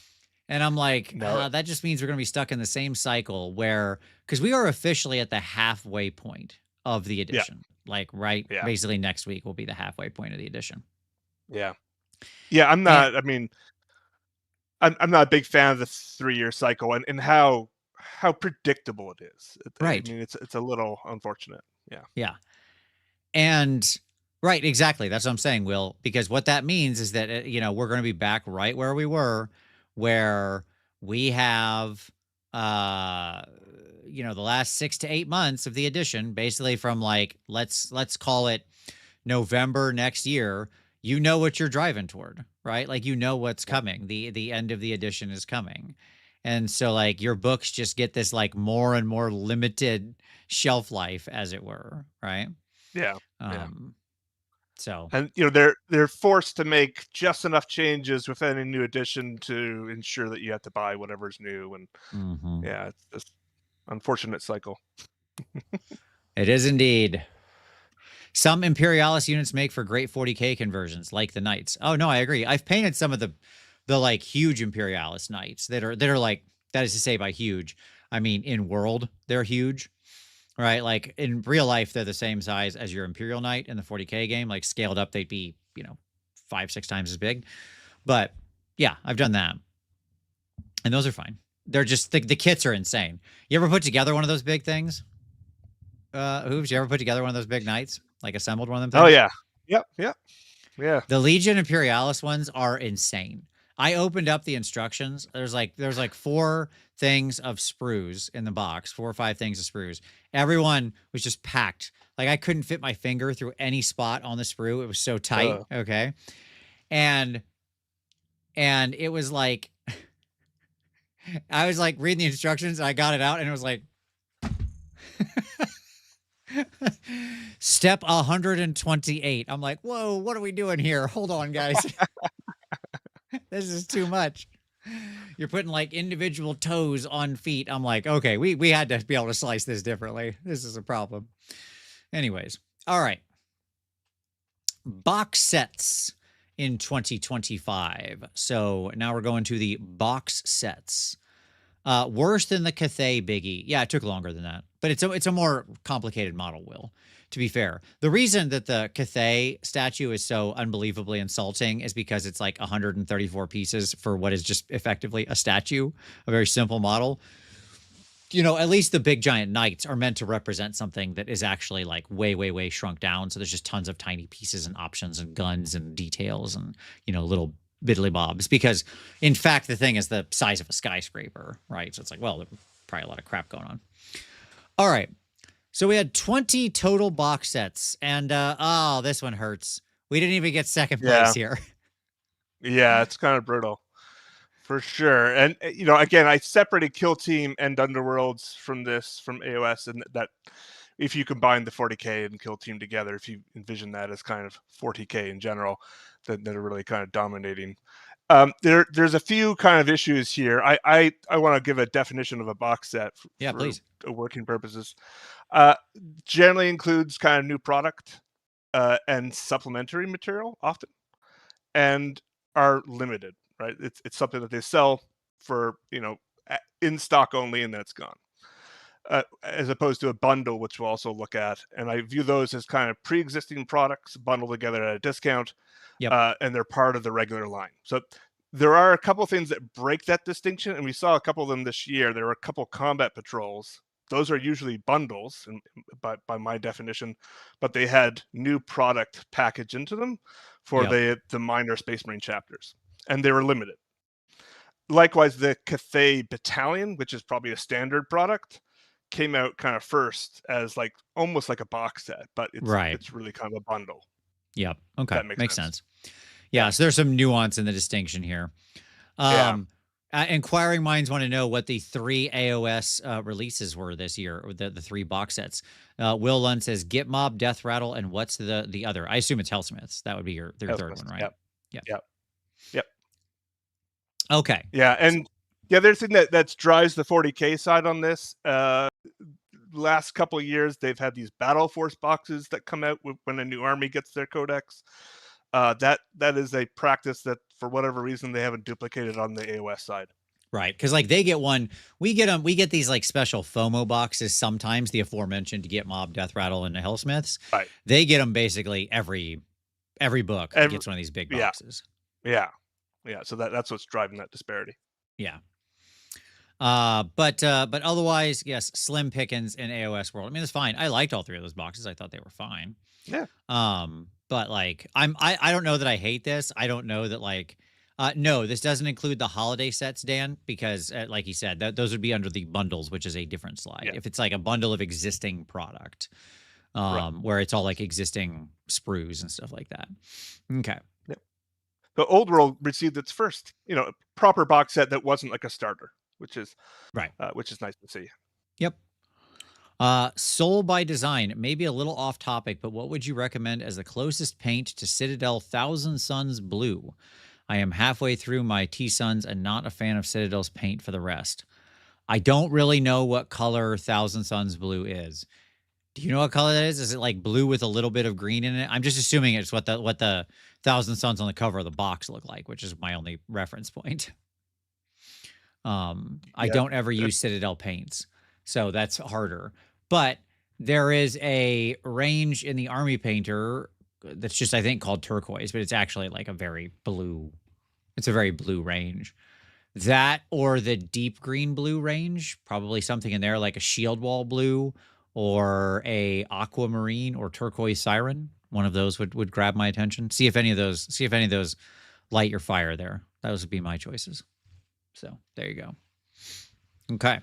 And I'm like, no, that just means we're gonna be stuck in the same cycle where because we are officially at the halfway point of the yeah, edition, like right, yeah, basically next week will be the halfway point of the edition, yeah, yeah. I'm and not. I mean, I'm not a big fan of the 3-year cycle and how predictable it is. I right. mean, it's a little unfortunate. Yeah, Yeah. And right, exactly. That's what I'm saying, Will, because what that means is that, we're going to be back right where we were, where we have, uh, the last 6 to 8 months of the edition, basically from like, let's call it November next year. You know what you're driving toward, right? Like, what's yeah, coming. The end of the edition is coming. And so like your books just get this like more and more limited shelf life as it were, right? yeah, yeah. Um, So, And they're forced to make just enough changes with any new addition to ensure that you have to buy whatever's new. And mhm. yeah, it's just unfortunate cycle. It is indeed. Some Imperialis units make for great 40k conversions, like the Knights. Oh no, I agree. I've painted some of the like huge Imperialis Knights that are like, that is to say by huge, I mean in world they're huge, right? Like in real life they're the same size as your Imperial Knight in the 40k game. Like scaled up they'd be 5-6 times as big. But yeah, I've done that, and those are fine. They're just the kits are insane. You ever put together one of those big things? Hooves, you ever put together one of those big Knights? Like assembled one of them Oh things? yeah, yep, yep, yeah. The Legion Imperialis ones are insane. I opened up the instructions. There's like 4 things of sprues in the box, 4 or 5 things of sprues. Everyone was just packed. Like I couldn't fit my finger through any spot on the sprue. It was so tight. Okay. And it was like I was like reading the instructions and I got it out and it was like step 128. I'm like, whoa, what are we doing here? Hold on, guys. This is too much. You're putting like individual toes on feet. I'm like, okay, we had to be able to slice this differently. This is a problem. Anyways, all right. Box sets in 2025. So now we're going to the box sets. Worse than the Cathay Biggie. Yeah, it took longer than that, but it's a more complicated model, Will. To be fair, the reason that the Cathay statue is so unbelievably insulting is because it's like 134 pieces for what is just effectively a statue, a very simple model. At least the big giant knights are meant to represent something that is actually like way, way, way shrunk down. So there's just tons of tiny pieces and options and guns and details and, little biddly bobs, because in fact, the thing is the size of a skyscraper, right? So it's like, well, there's probably a lot of crap going on. All right. So we had 20 total box sets, and this one hurts. We didn't even get second place here. Yeah, it's kind of brutal, for sure. And again, I separated Kill Team and Underworlds from AoS, and that if you combine the 40k and Kill Team together, if you envision that as kind of 40k in general, that are really kind of dominating. There's a few kind of issues here. I want to give a definition of a box set for please. Working purposes. Generally includes kind of new product and supplementary material often, and are limited, right? It's something that they sell for in stock only, and then it's gone. As opposed to a bundle, which we'll also look at, and I view those as kind of pre-existing products bundled together at a discount. Yep. And they're part of the regular line. So there are a couple of things that break that distinction, and we saw a couple of them this year. There were a couple combat patrols. Those are usually bundles, by my definition, but they had new product packaged into them for the minor Space Marine chapters, and they were limited. Likewise, the Cathay Battalion, which is probably a standard product, came out kind of first as like almost like a box set, but it's really kind of a bundle. Yep. Okay. That makes sense. Yeah. So there's some nuance in the distinction here. Inquiring minds want to know what the 3 AoS releases were this year, or the 3 box sets. Will Lund says Git Mob, Death Rattle, and what's the other? I assume it's Hellsmiths. That would be your third one, right? Yep. Okay. Yeah, and the other thing that drives the 40k side on this, last couple of years they've had these Battle Force boxes that come out when a new army gets their codex. That is a practice that for whatever reason they haven't duplicated on the AoS side. Right, because like they get one, we get these like special FOMO boxes sometimes, the aforementioned to get Mob, Death Rattle, and the Hellsmiths. Right. They get them basically every book gets one of these big boxes. Yeah. So that's what's driving that disparity. Yeah. But otherwise, yes, slim pickings in AoS world. I mean, it's fine. I liked all 3 of those boxes. I thought they were fine. Yeah. But like I don't know that I hate this. I don't know that like no, this doesn't include the holiday sets, Dan, because like you said, those would be under the bundles, which is a different slide. Yeah. If it's like a bundle of existing product, where it's all like existing sprues and stuff like that. Okay. Yep. The Old World received its first, proper box set that wasn't like a starter, which is right. Which is nice to see. Yep. Soul by Design, maybe a little off topic, but what would you recommend as the closest paint to Citadel Thousand Suns Blue? I am halfway through my T-Suns and not a fan of Citadel's paint for the rest. I don't really know what color Thousand Suns Blue is. Do you know what color that is? Is it like blue with a little bit of green in it? I'm just assuming it's what the Thousand Suns on the cover of the box look like, which is my only reference point. I Yeah. don't ever use Citadel paints, so that's harder. But there is a range in the Army Painter that's just, I think, called turquoise, but it's actually like a very blue. It's a very blue range. That or the deep green blue range, probably something in there like a shield wall blue or a aquamarine or turquoise siren. One of those would grab my attention. See if any of those light your fire there. Those would be my choices. So there you go. Okay.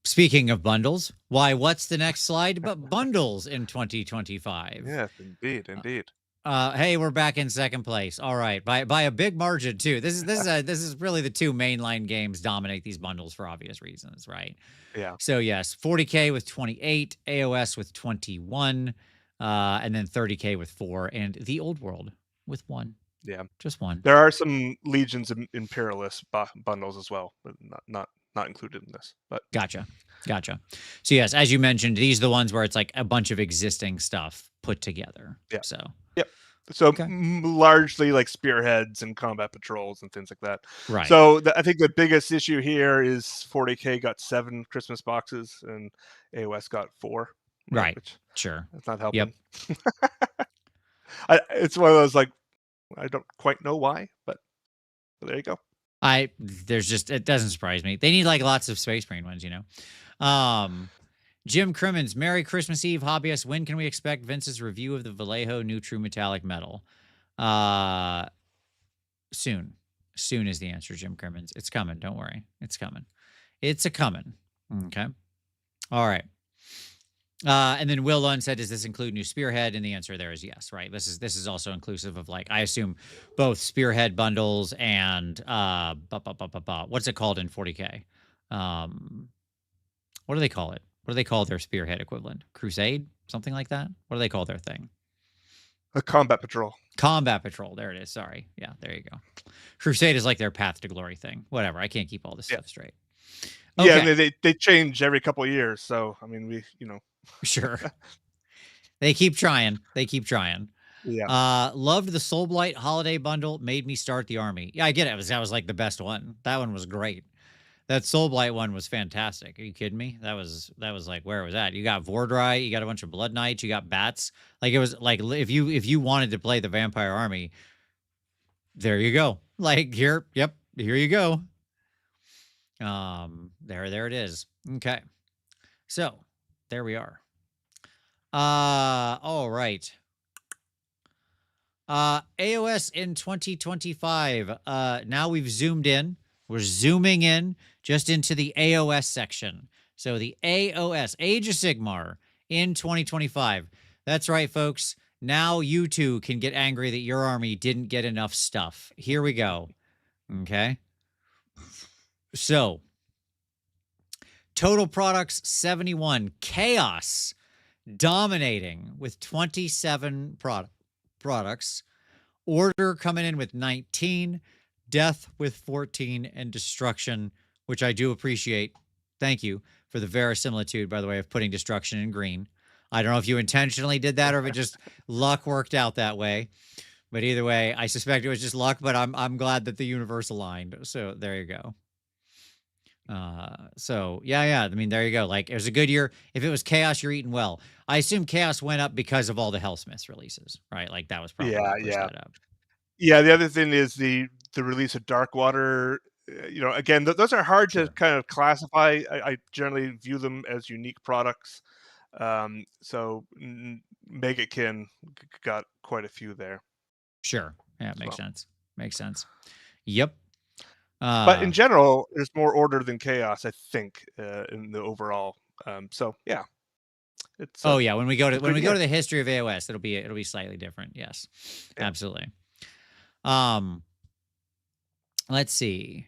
Speaking of bundles, why, what's the next slide but bundles in 2025? Yes, indeed. Hey, we're back in second place. All right, by a big margin too. This is really the two mainline games dominate these bundles for obvious reasons, right? Yeah. So yes, 40K with 28, AoS with 21, and then 30K with 4, and the Old World with 1. Yeah. Just 1. There are some Legions and Imperialist bundles as well, but not included in this. But Gotcha. So yes, as you mentioned, these are the ones where it's like a bunch of existing stuff put together. Yeah. So yep. So okay. Largely like spearheads and combat patrols and things like that. Right. So I think the biggest issue here is 40K got 7 Christmas boxes and AOS got 4. Right. Which, sure. It's not helping. Yep. It's one of those like I don't quite know why, but there you go. It doesn't surprise me. They need like lots of Space Marine ones, you know. Jim Crimmins, Merry Christmas Eve, hobbyists. When can we expect Vince's review of the Vallejo new True Metallic Metal? Soon. Soon is the answer, Jim Crimmins. It's coming. Don't worry. It's coming. It's a coming. Okay. All right. And then Will Lund said, does this include new Spearhead? And the answer there is yes, right? This is also inclusive of, like, I assume both Spearhead bundles and what's it called in 40K? What do they call it? What do they call their Spearhead equivalent? Crusade? Something like that? What do they call their thing? A Combat Patrol. Combat Patrol. There it is. Sorry. Yeah, there you go. Crusade is like their Path to Glory thing. Whatever. I can't keep all this stuff straight. Okay. Yeah, they change every couple of years. So, I mean, Sure. They keep trying. Yeah. Loved the Soulblight holiday bundle. Made me start the army. Yeah, I get it. That was like the best one. That one was great. That Soulblight one was fantastic. Are you kidding me? That was like where it was at. You got Vordry, you got a bunch of Blood Knights, you got bats. Like it was like if you wanted to play the vampire army, there you go. Like here you go. There it is. Okay. So there we are. All right. AOS in 2025. Now we've zoomed in. We're zooming in just into the AOS section. So the AOS, Age of Sigmar in 2025. That's right, folks. Now you too can get angry that your army didn't get enough stuff. Here we go. Okay. So total products 71. Chaos dominating with 27 products. Order coming in with 19. Death with 14, and Destruction, which I do appreciate. Thank you for the verisimilitude, by the way, of putting Destruction in green. I don't know if you intentionally did that or if it just luck worked out that way. But either way, I suspect it was just luck, but I'm glad that the universe aligned. So there you go. So yeah. I mean, there you go. Like, it was a good year. If it was Chaos, you're eating well. I assume Chaos went up because of all the Hellsmiths releases, right? Like that was probably what pushed that up. Yeah, the other thing is the release of Darkwater. Again, those are hard to kind of classify. I generally view them as unique products. So Megakin got quite a few there. Sure. Yeah, it makes sense. Yep. But in general, there's more order than chaos, I think, in the overall. So yeah. It's yeah. When we go to the history of AOS, it'll be slightly different. Yes, absolutely. Let's see.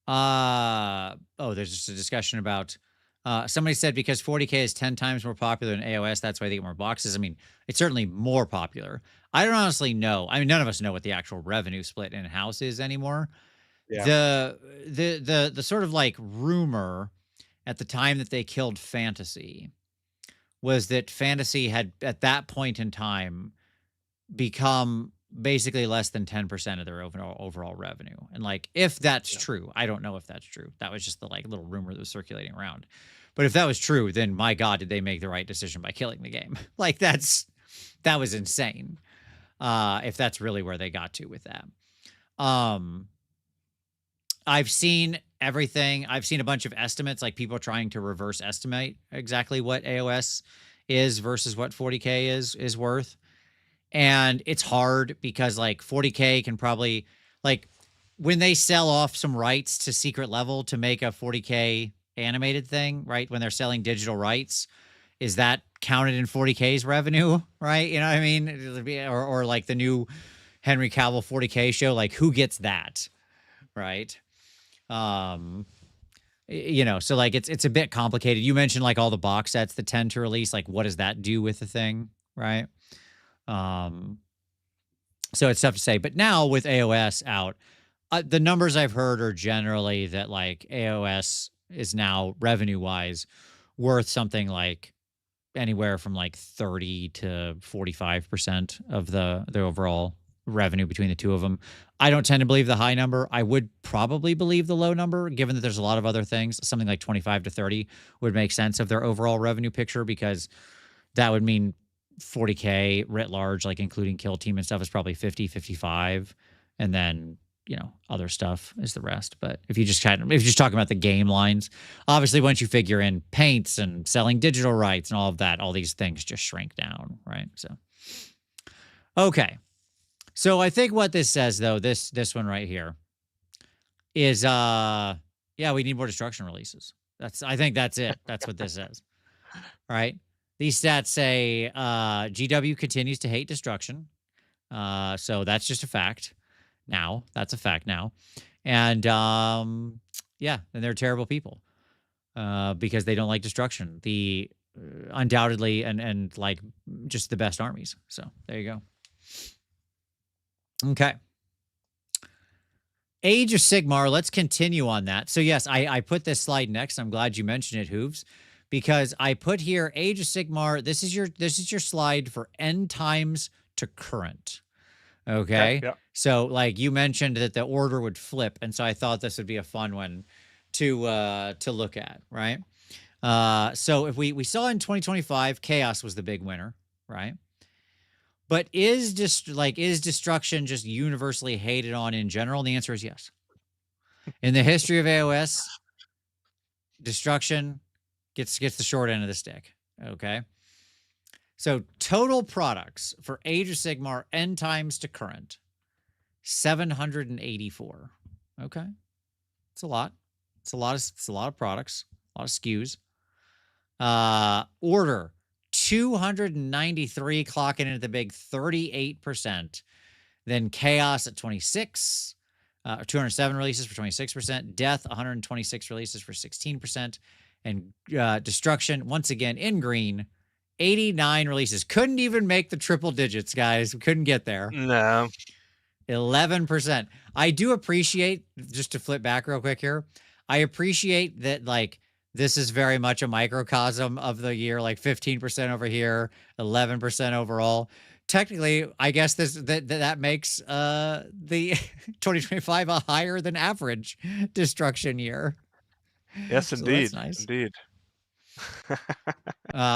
There's just a discussion about Somebody said because 40K is 10 times more popular than AoS, that's why they get more boxes. I mean, it's certainly more popular. I don't honestly know. I mean, none of us know what the actual revenue split in house is anymore. Yeah. The sort of like rumor at the time that they killed fantasy was that fantasy had at that point in time become basically less than 10% of their overall revenue. And like if that's Yeah. true, I don't know if that's true. That was just the like little rumor that was circulating around. But if that was true, then my god, did they make the right decision by killing the game? Like that was insane. If that's really where they got to with that. Um I've seen everything. I've seen a bunch of estimates, like people trying to reverse estimate exactly what AOS is versus what 40K is worth. And it's hard because like 40K can probably like when they sell off some rights to secret level to make a 40K animated thing, right? When they're selling digital rights, is that counted in 40K's revenue, right? You know what I mean? Or like the new Henry Cavill 40K show, like who gets that, right? Um, so like it's a bit complicated. You mentioned like all the box sets that tend to release, like what does that do with the thing, right? Um, so it's tough to say. But now with AOS out, the numbers I've heard are generally that like AOS is now revenue wise worth something like anywhere from like 30 to 45% of the overall revenue between the two of them. I don't tend to believe the high number. I would probably believe the low number, given that there's a lot of other things. Something like 25 to 30 would make sense of their overall revenue picture because that would mean 40K writ large, like including kill team and stuff, is probably 50, 55. And then, other stuff is the rest. But if you're just talking about the game lines, obviously once you figure in paints and selling digital rights and all of that, all these things just shrink down, right? So, okay. So I think what this says though, this one right here is yeah, we need more destruction releases. I think that's it. That's what this says. Right? These stats say GW continues to hate destruction. So that's just a fact now. That's a fact now. And yeah, and they're terrible people because they don't like destruction. The undoubtedly and like just the best armies. So there you go. Okay. Age of Sigmar. Let's continue on that. So yes, I put this slide next. I'm glad you mentioned it, Hooves, because I put here Age of Sigmar. This is your slide for end times to current. Okay. Yeah. So like you mentioned that the order would flip, and so I thought this would be a fun one to look at, right? So if we saw in 2025, Chaos was the big winner, right? But is destruction just universally hated on in general? And the answer is yes. In the history of AOS, destruction gets the short end of the stick. Okay. So total products for Age of Sigmar end times to current, 784. Okay. It's a lot. It's a lot of products, a lot of SKUs. Order 293, clocking in at the big 38%. Then Chaos at 26, 207 releases for 26%. Death, 126 releases for 16%. And Destruction, once again in green, 89 releases. Couldn't even make the triple digits, guys. We couldn't get there. No. 11%. I do appreciate, just to flip back real quick here, I appreciate that, like, this is very much a microcosm of the year, like 15% over here, 11% overall. Technically, I guess that makes the 2025 a higher than average destruction year. Yes, So indeed. that's nice. Indeed.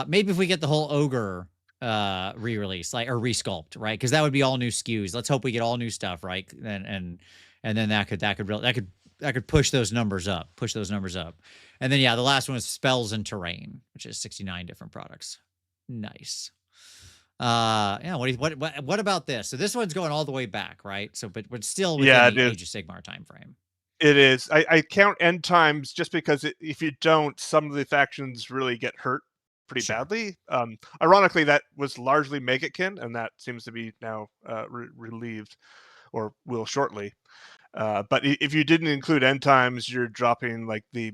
Maybe if we get the whole ogre re-release, like, or resculpt, right? Because that would be all new SKUs. Let's hope we get all new stuff, right? And then that could push those numbers up. And then yeah, the last one is spells and terrain, which is 69 different products. Nice. Yeah. What about this? So this one's going all the way back, right? So, but still within the Age of Sigmar time frame. It is. I count end times just because if you don't, some of the factions really get hurt pretty badly. Ironically, that was largely Megitkin, and that seems to be now relieved, or will shortly. But if you didn't include end times, you're dropping like the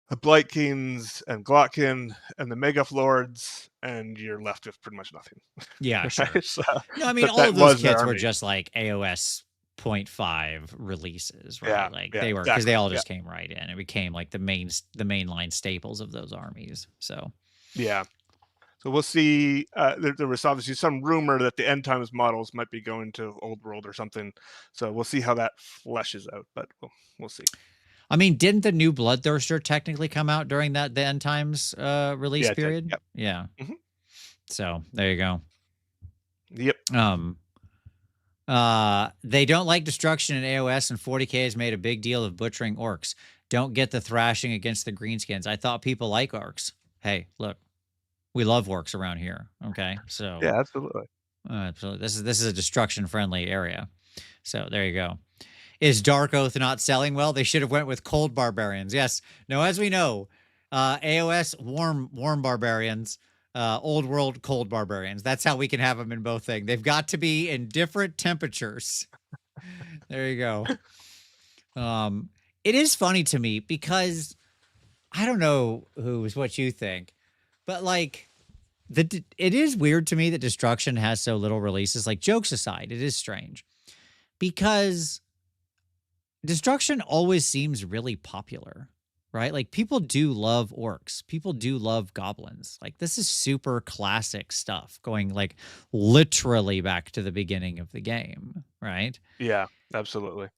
the Blight Kings and Glotkin and the Megaf Lords, and you're left with pretty much nothing. Yeah, sure. So No, I mean, all that of those was their kits were army. just like AoS 0.5 releases, right? Yeah, Like yeah, they were, because they exactly. all Yeah, just came right in. It became like the mainline staples of those armies. So yeah. So we'll see. There was obviously some rumor that the end times models might be going to Old World or something. So we'll see how that fleshes out. But we'll see. I mean, didn't the new Bloodthirster technically come out during the end times release Yeah, it did. period? Yep. Yeah. Hmm. So there you go. Yep. They don't like destruction in AOS, and 40k has made a big deal of butchering orcs. Don't get the thrashing against the greenskins. I thought people like orcs. Hey, look, we love orcs around here. Okay, so Yeah, absolutely. absolutely, this is a destruction friendly area. So there you go. Is Dark Oath not selling well? They should have went with cold barbarians. Yes. No, as we know, AOS warm barbarians, old world cold barbarians. That's how we can have them in both things. They've got to be in different temperatures. There you go. It is funny to me because I don't know what you think, but like it is weird to me that Destruction has so little releases. Like, jokes aside, it is strange because Destruction always seems really popular, right? Like, people do love orcs. People do love goblins. Like, this is super classic stuff going like literally back to the beginning of the game, right? Yeah, absolutely.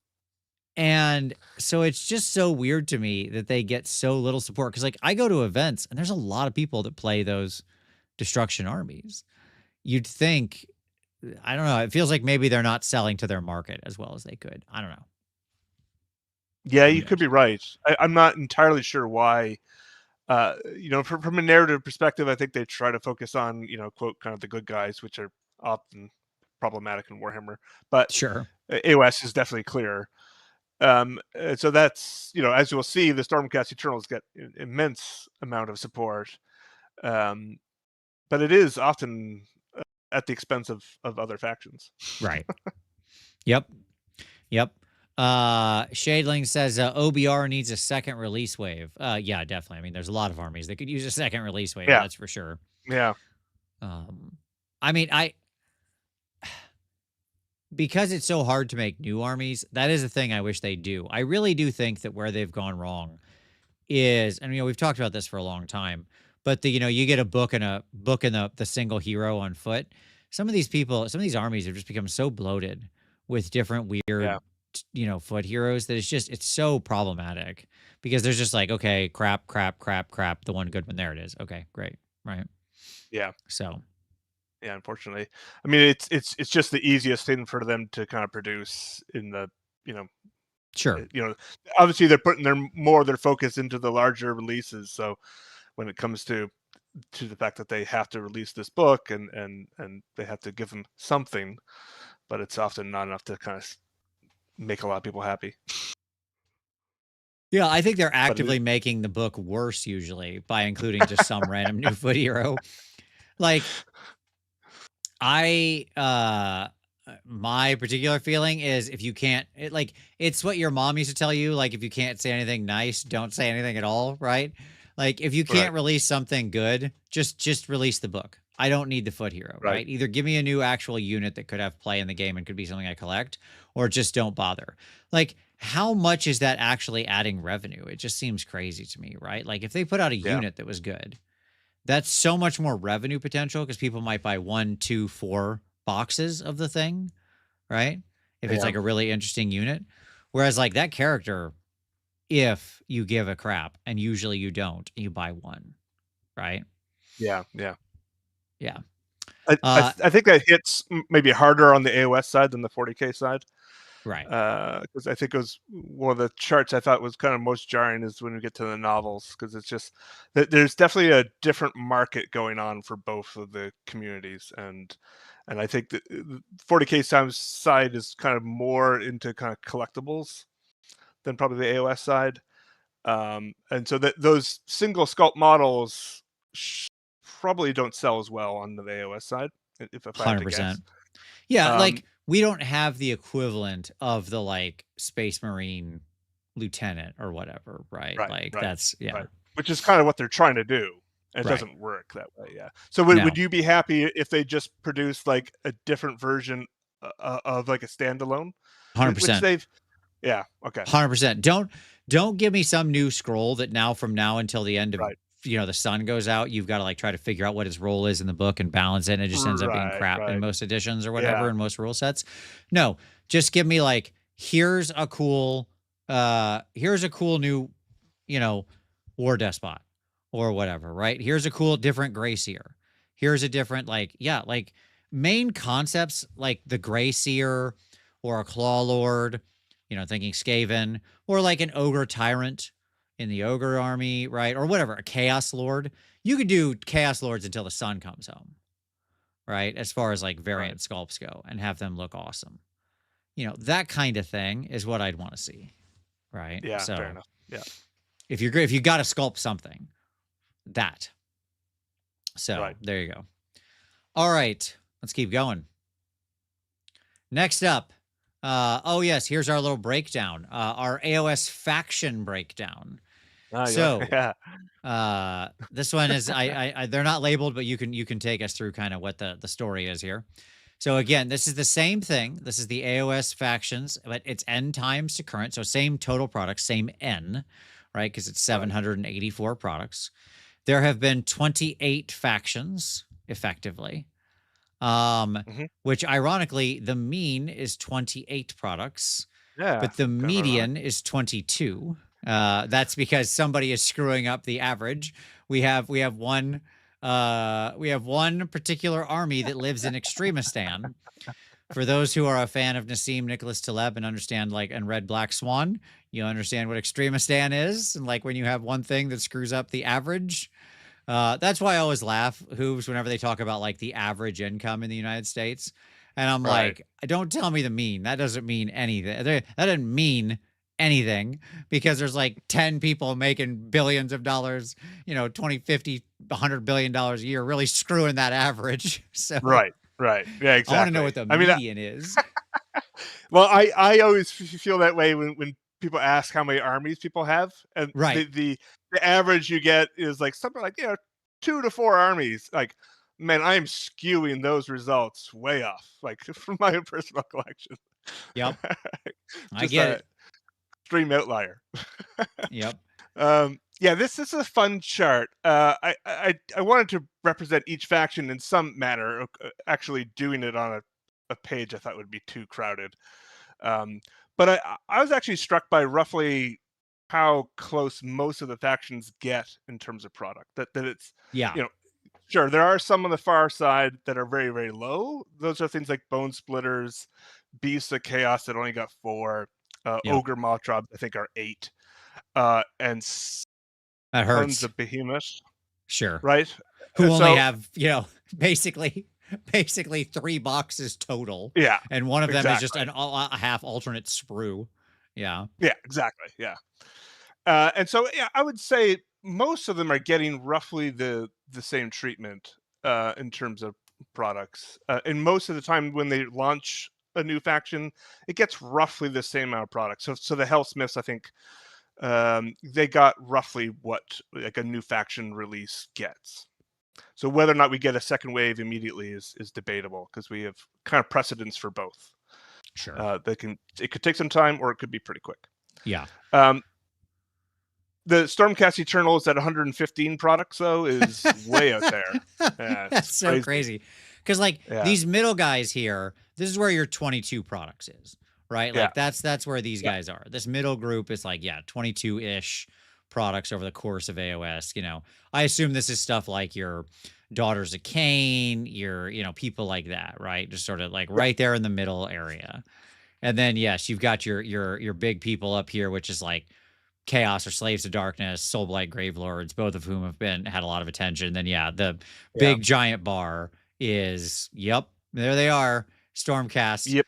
And so it's just so weird to me that they get so little support. Cause like I go to events and there's a lot of people that play those Destruction armies. You'd think, I don't know, it feels like maybe they're not selling to their market as well as they could. I don't know. Yeah, Who you could knows? be right. I'm not entirely sure why. From a narrative perspective, I think they try to focus on, quote, kind of the good guys, which are often problematic in Warhammer. But Sure. AOS is definitely clearer. So that's, as you'll see, the Stormcast Eternals get immense amount of support. Um, but it is often at the expense of other factions. Right. Yep. Yep. Shadling says OBR needs a second release wave. Yeah, definitely. I mean, there's a lot of armies that could use a second release wave. Yeah, That's for sure. yeah, I mean, because it's so hard to make new armies, that is a thing I wish they do. I really do think that where they've gone wrong is, and we've talked about this for a long time, but you get a book and the single hero on foot. Some of these armies have just become so bloated with different yeah, weird, foot heroes that it's so problematic because there's just like, okay, crap, crap, crap, crap. The one good one, there it is. Okay, great, right? yeah. So Yeah, unfortunately. I mean, it's just the easiest thing for them to kind of produce in the, you know, sure. you know, obviously they're putting their focus into the larger releases. So when it comes to the fact that they have to release this book and they have to give them something, but it's often not enough to kind of make a lot of people happy. Yeah, I think they're But actively making the book worse usually by including just some random new foot hero. Like, I my particular feeling is if you can't it's what your mom used to tell you, like if you can't say anything nice, don't say anything at all, right? Like if you right, can't release something good, just release the book. I don't need the foot hero, right, right? Either give me a new actual unit that could have play in the game and could be something I collect, or just don't bother. Like, how much is that actually adding revenue? It just seems crazy to me, right? Like if they put out a yeah, unit that was good, that's so much more revenue potential because people might buy 1, 2, 4 boxes of the thing, right? If it's yeah, like a really interesting unit. Whereas like that character, if you give a crap, and usually you don't, you buy one, right? yeah, yeah. Yeah. I think that hits maybe harder on the AOS side than the 40k side. Right. Because I think it was one of the charts I thought was kind of most jarring is when we get to the novels, because it's just there's definitely a different market going on for both of the communities, and I think that 40k side is kind of more into kind of collectibles than probably the AOS side, and so that those single sculpt models probably don't sell as well on the AOS side, if I had to guess. 100%. Yeah, Um, like we don't have the equivalent of the like Space Marine lieutenant or whatever, right? right, Like right, that's, yeah. right. which is kind of what they're trying to do. And it Right. doesn't work that way. Yeah. So would No. you be happy if they just produced like a different version of like a standalone, which 100%. they've, yeah. Okay. 100%. Don't give me some new scroll that now from now until the end of Right. the sun goes out, you've got to like try to figure out what his role is in the book and balance it, and it just ends up being Right. crap in Right. most editions or whatever Yeah. in most rule sets. No, just give me like here's a cool new, you know, war despot or whatever, right? Here's a cool different gray seer. Here's a different like main concepts like the gray seer or a claw lord, thinking Skaven, or like an ogre tyrant in the ogre army, right? Or whatever, a chaos lord. You could do chaos lords until the sun comes home, right? As far as like Right. variant sculpts go and have them look awesome. That kind of thing is what I'd want to see, right? Yeah. Fair So enough. Yeah. if you got to sculpt something, that. So Right. there you go. All right, let's keep going. Next up, oh yes, here's our little breakdown, our AoS faction breakdown. Oh, yeah. So, this one is I they're not labeled, but you can take us through kind of what the story is here. So again, this is the same thing. This is the AoS factions, but it's N times to current, so same total products, same N, right? Because it's 784 products. There have been 28 factions effectively. Mhm. Which ironically, the mean is 28 products, Yeah. but the Got it right. median is 22. That's because somebody is screwing up the average. We have one particular army that lives in Extremistan. For those who are a fan of Nassim Nicholas Taleb and understand and read Black Swan, you understand what Extremistan is, and like when you have one thing that screws up the average. That's why I always laugh, Hooves, whenever they talk about like the average income in the United States. And I'm Right. like, don't tell me the mean. That doesn't mean anything. That doesn't mean anything because there's like 10 people making billions of dollars, 20, 50, $100 billion a year, really screwing that average. So Right. Right. Yeah. I want to know Exactly. what the I mean, median is. well, I always feel that way when people ask how many armies people have, and Right. the average you get is like something like 2 to 4 armies. Like, man, I am skewing those results way off, like from my own personal collection. Yep. I Just get a it. extreme outlier. Yep. Yeah, this is a fun chart. I wanted to represent each faction in some manner. Actually, doing it on a page I thought would be too crowded. Um, but I was actually struck by roughly how close most of the factions get in terms of product. That it's, Yeah. you know, sure, there are some on the far side that are very, very low. Those are things like Bone Splitters, Beasts of Chaos that only got 4, Yep. Ogre Mothrob I think are 8, and That tons hurts. of Behemoths, Sure. right? Who only So have, basically 3 boxes total, yeah, and one of them is just exactly. a half alternate sprue. Yeah. Yeah, exactly. Yeah. And so, yeah, I would say most of them are getting roughly the same treatment in terms of products. And most of the time, when they launch a new faction, it gets roughly the same amount of products. So the Hellsmiths, I think, they got roughly what like a new faction release gets. So whether or not we get a second wave immediately is debatable because we have kind of precedence for both. Sure. It could take some time or it could be pretty quick. Yeah. Um, the Stormcast Eternals at 115 products though is way out there. Yeah, That's it's so crazy. crazy. Because like Yeah, these middle guys here, this is where your 22 products is, right? yeah, Like that's where these yeah, guys are. This middle group is like, yeah, 22-ish products over the course of AOS. I assume this is stuff like your Daughters of Cain, your, people like that, right? Just sort of like yeah, right there in the middle area. And then yes, you've got your big people up here, which is like Chaos or Slaves of Darkness, Soulblight Gravelords, both of whom had a lot of attention. Then yeah, the yeah. big giant bar is yep, there they are, Stormcast Yep.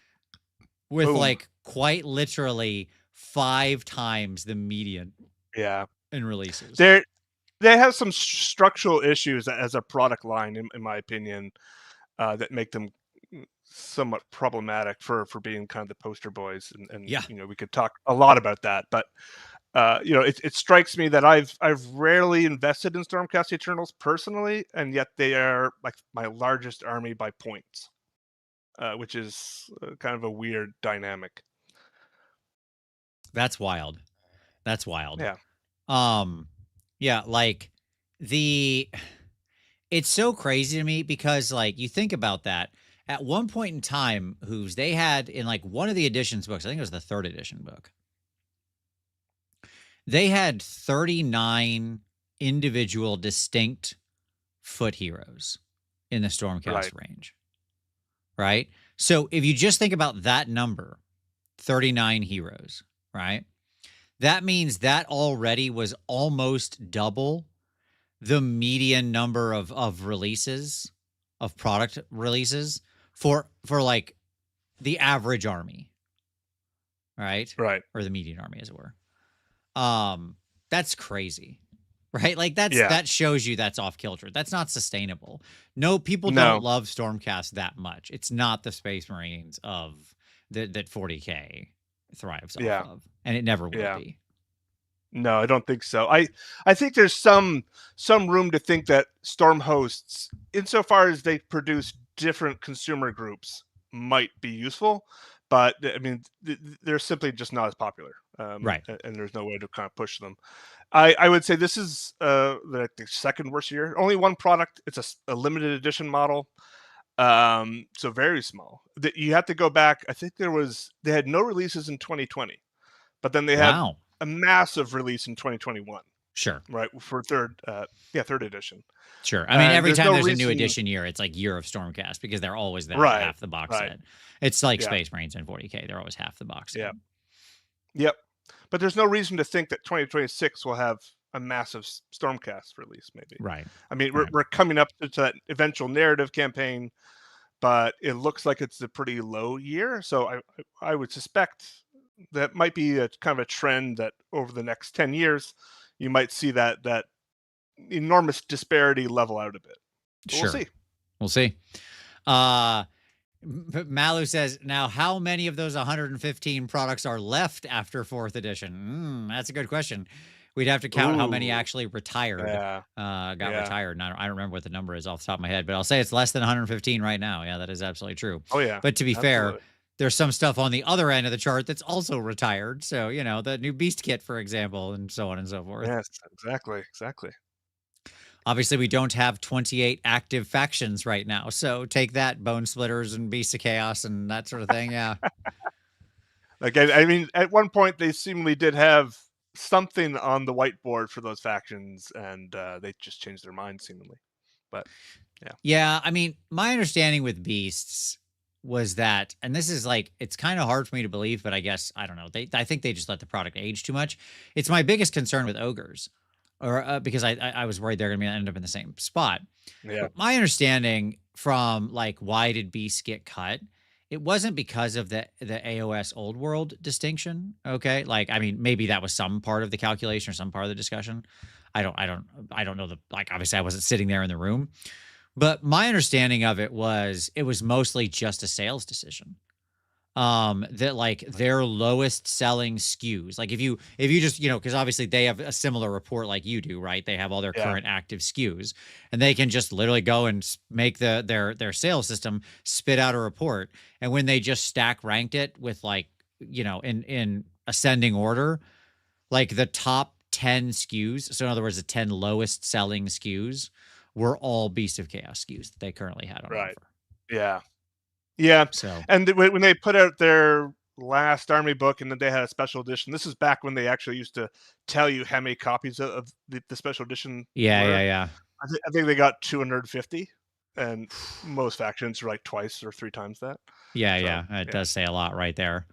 with Boom. like quite literally 5 times the median Yeah. in releases. They have some structural issues as a product line, in my opinion, that make them somewhat problematic for being kind of the poster boys. And Yeah. we could talk a lot about that, but it strikes me that I've rarely invested in Stormcast Eternals personally, and yet they are like my largest army by points, which is kind of a weird dynamic. That's wild. That's wild. Yeah. Yeah, like the it's so crazy to me because like you think about that. At one point in time, who's they had in like one of the editions books, I think it was the 3rd edition book. They had 39 individual distinct foot heroes in the Stormcast Right. range. Right? So if you just think about that number, 39 heroes, right? That means that already was almost double the median number of releases, of product releases for like the average army, right? Right. Or the median army, as it were. That's crazy, right? Like Yeah. that shows you that's off kilter. That's not sustainable. No, people No. don't love Stormcast that much. It's not the Space Marines of that 40K thrives Yeah. off of, and it never will Yeah. be. No, I don't think so. I think there's some room to think that Storm hosts, insofar as they produce different consumer groups, might be useful, but I mean they're simply just not as popular, Right. and there's no way to kind of push them. I would say this is the second worst year. Only one product. It's a limited edition model, so very small. That you have to go back. I think they had no releases in 2020, but then they had Wow. a massive release in 2021. Sure. Right, for third edition. Sure. I mean, every there's time no there's a new reason. edition year, it's like Year of Stormcast because they're always there for Right, half the box right. set. It's like Yeah. Space Marines and 40K. They're always half the box set. Yeah. Yep. But there's no reason to think that 2026 will have a massive Stormcast release, maybe. Right. I mean, Right. we're coming up to that eventual narrative campaign, but it looks like it's a pretty low year. So I would suspect that might be a kind of a trend that over the next 10 years, you might see that enormous disparity level out a bit. But Sure. We'll see. Malu says, now how many of those 115 products are left after 4th edition? That's a good question. We'd have to count how many Ooh. actually retired, Yeah. got retired. And I don't remember what the number is off the top of my head, but I'll say it's less than 115 right now. Yeah, that is absolutely true. Oh yeah. But to be fair, Absolutely. there's some stuff on the other end of the chart that's also retired. So, you know, the new Beast Kit, for example, and so on and so forth. Yes, exactly. Obviously, we don't have 28 active factions right now. So take that, Bone Splitters and Beasts of Chaos and that sort of thing. Yeah. Like, I mean, at one point they seemingly did have something on the whiteboard for those factions, and they just changed their mind seemingly. But yeah. Yeah. I mean, my understanding with Beasts was that, and this is like, it's kind of hard for me to believe, but I guess, I don't know. I think they just let the product age too much. It's my biggest concern with Ogres. Or because I was worried they're going to end up in the same spot. Yeah. But my understanding from like why did Beasts get cut? It wasn't because of the AoS old world distinction. Okay, like I mean maybe that was some part of the calculation or some part of the discussion. I don't know the like obviously I wasn't sitting there in the room, but my understanding of it was mostly just a sales decision. That like their lowest selling SKUs, like if you just, you know, because obviously they have a similar report like you do, right? They have all their current active SKUs and they can just literally go and make their sales system spit out a report. And when they just stack ranked it with like, you know, in ascending order, like the top 10 SKUs, so in other words the 10 lowest selling SKUs were all Beast of Chaos SKUs that they currently had on offer. Yeah. So And when they put out their last army book and then they had a special edition, this is back when they actually used to tell you how many copies of the special edition were. yeah. I think they got 250, and most factions are like twice or 3 times that. Yeah. It does say a lot right there.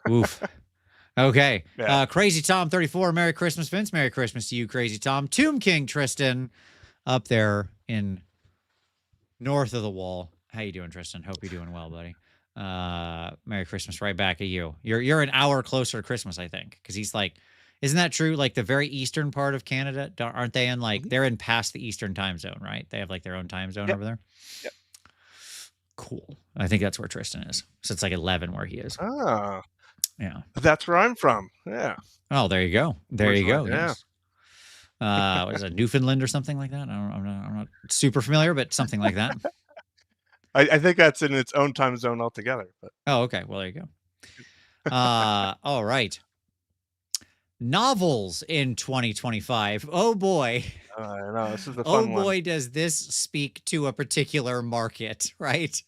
Oof. Okay. Yeah. Crazy Tom 34. Merry Christmas, Vince. Merry Christmas to you, Crazy Tom. Tomb King Tristan up there in north of the wall. How you doing, Tristan? Hope you're doing well, buddy. Merry Christmas right back at you. You're an hour closer to Christmas, I think, because he's like, isn't that true? Like the very eastern part of Canada, aren't they in like they're in past the Eastern time zone, right? They have like their own time zone over there. Yep. Cool. I think that's where Tristan is. So it's like 11 where he is. Ah. Yeah. That's where I'm from. Yeah. Oh, there you go. There you go. Yeah. Yes. Was it Newfoundland or something like that? I'm not super familiar, but something like that. I think that's in its own time zone altogether. But Oh, okay. Well, there you go. All right. Novels in 2025. Oh boy. I know this is a Oh fun one. boy, does this speak to a particular market, right?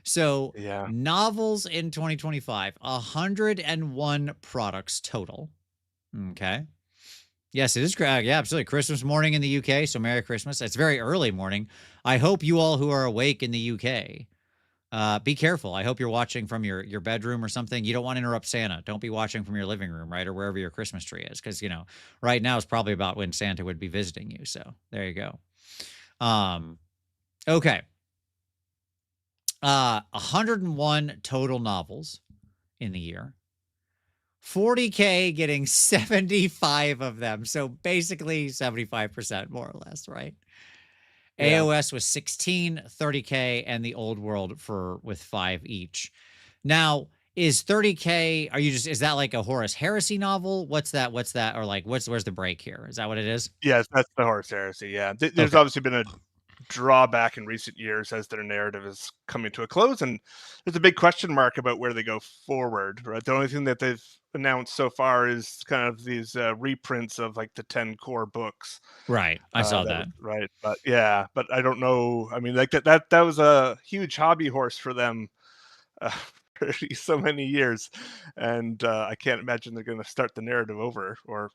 So, Yeah. novels in 2025, 101 products total. Okay. Yes, it is. Yeah, absolutely. Christmas morning in the UK. So, Merry Christmas. It's very early morning. I hope you all who are awake in the UK, be careful. I hope you're watching from your bedroom or something. You don't want to interrupt Santa. Don't be watching from your living room, right? Or wherever your Christmas tree is. Because, right now is probably about when Santa would be visiting you. So, there you go. Okay. 101 total novels in the year. 40K getting 75 of them. So basically 75% more or less, right? Yeah. AoS was 16, 30K, and the old world with 5 each. Now, is 30K, is that like a Horus Heresy novel? What's that? Or like, where's the break here? Is that what it is? Yes, that's the Horus Heresy. Yeah. There's Okay. obviously been a drawback in recent years as their narrative is coming to a close, and there's a big question mark about where they go forward, right? The only thing that they've announced so far is kind of these reprints of like the 10 core books. Right. I saw that. Right. But yeah, but I don't know. I mean, like that was a huge hobby horse for them for so many years. And I can't imagine they're going to start the narrative over or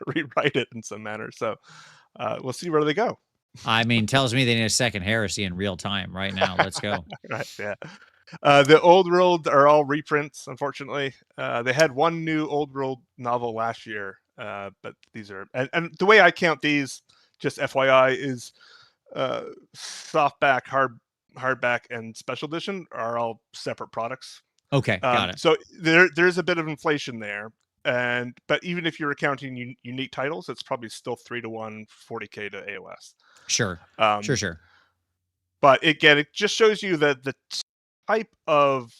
rewrite it in some manner. So we'll see where they go. I mean, tells me they need a second heresy in real time right now. Let's go. Right. Yeah. The old world are all reprints, unfortunately. They had one new old world novel last year, but these are and the way I count these, just FYI, is softback, hardback, and special edition are all separate products. Okay, got it. So there's a bit of inflation there, but even if you're counting unique titles, it's probably still 3-to-1, 40K to AoS. Sure. Sure. But again, it just shows you that the type of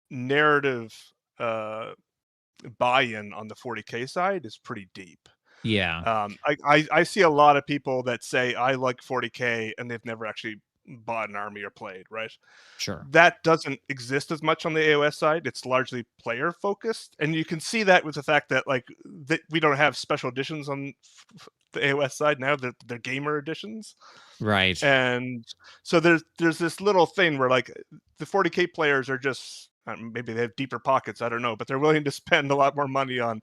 narrative buy-in on the 40K side is pretty deep. Yeah. I see a lot of people that say I like 40K and they've never actually bought an army or played, right? Sure. That doesn't exist as much on the AoS side. It's largely player focused, and you can see that with the fact that we don't have special editions on the AoS side now. They're gamer editions. Right. And so there's this little thing where like the 40K players are just maybe they have deeper pockets, I don't know, but they're willing to spend a lot more money on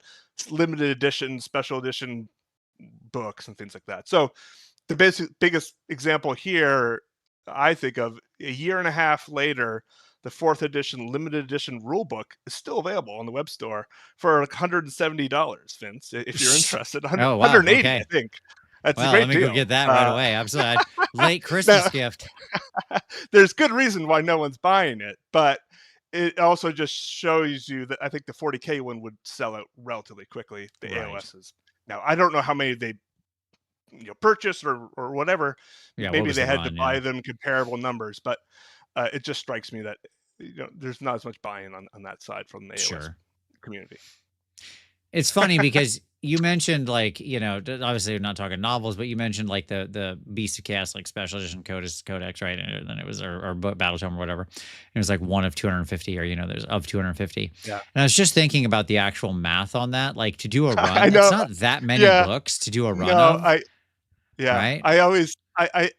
limited edition, special edition books and things like that. So the biggest example here I think of, a year and a half later, the 4th edition limited edition rulebook is still available on the web store for like $170, Vince, if you're interested. Oh, wow. 180, Okay. I think. That's a Well, great let me deal. go get that right away. Absolutely. Late Christmas gift. There's good reason why no one's buying it, but it also just shows you that I think the 40K one would sell out relatively quickly. The AOSs. Now, I don't know how many they purchase or whatever. Yeah, maybe they had to buy them comparable numbers, but it just strikes me that there's not as much buy-in on that side from the AOS community. It's funny because you mentioned obviously we're not talking novels, but you mentioned like the Beast of Chaos like special edition codex, right? And then it was our battle tome or whatever. It was like one of 250, or there's of 250. Yeah. And I was just thinking about the actual math on that, like to do a run. It's not that many books to do a run of. Yeah, right? I always,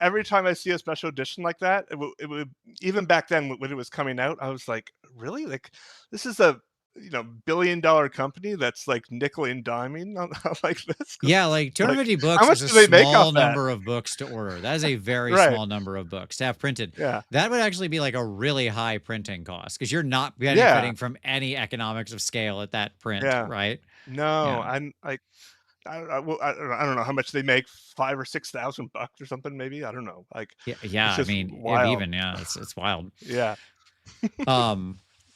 every time I see a special edition like that, it would even back then when it was coming out, I was like, really? Like, this is a billion-dollar company that's like nickel and diming on like this? Yeah, like 250 books is a small number of books to order. That is a very small number of books to have printed. Yeah, that would actually be like a really high printing cost because you're not benefiting from any economics of scale at that print, right? No, I'm like. I don't know how much they make, $5,000 or $6,000 or something, maybe. I don't know. Like, yeah. I mean, it's wild. Yeah.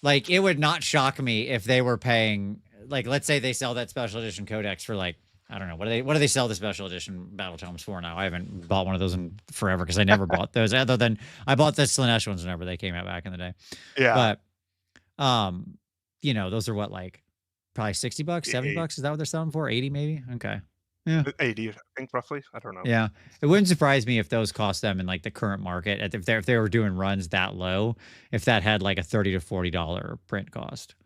Like it would not shock me if they were paying, like, let's say they sell that special edition codex for like, I don't know, what do they sell the special edition battle tomes for now? I haven't bought one of those in forever because I never bought those other than I bought the Slanesh ones whenever they came out back in the day. Yeah. Um, those are what, like, probably 60 bucks, 70 Eight, bucks? Is that what they're selling for? 80 maybe? Okay. Yeah. 80, I think, roughly. I don't know. Yeah. It wouldn't surprise me if those cost them in, like, the current market, if they were doing runs that low, if that had, like, a $30 to $40 print cost.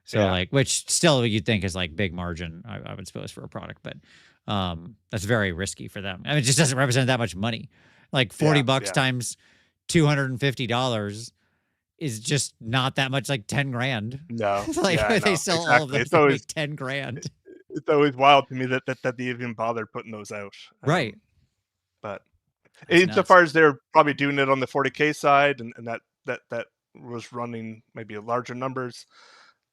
So, Yeah. like, which still you'd think is, like, big margin, I would suppose, for a product, but, that's very risky for them. I mean, it just doesn't represent that much money. Like, 40 Yeah. bucks Yeah. times $250 is just not that much, like 10 grand. No. Like, Yeah, I they know. sell all of Exactly. those, they make 10 grand. It's always wild to me that they even bothered putting those out. Right. But That's nuts. insofar as they're probably doing it on the 40K side, and that was running maybe larger numbers.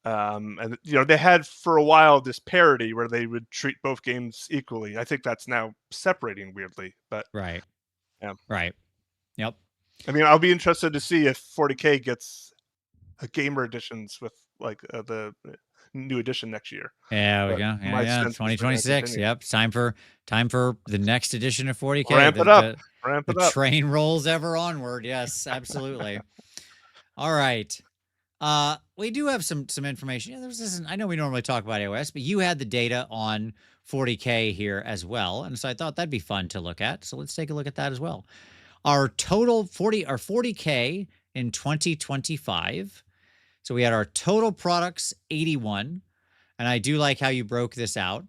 And they had for a while this parity where they would treat both games equally. I think that's now separating weirdly, but Right. yeah. Right. Yep. I mean, I'll be interested to see if 40K gets a gamer editions with like the new edition next year. There we But go. Yeah, my yeah. sense is they're going to 2026. continue. Yep. It's time for the next edition of 40K. Ramp The it up, the ramp the it up. train rolls ever onward. Yes, absolutely. All right. We do have some information. Yeah, I know we normally talk about AoS, but you had the data on 40K here as well. And so I thought that'd be fun to look at. So let's take a look at that as well. Our total 40K in 2025. So we had our total products 81. And I do like how you broke this out.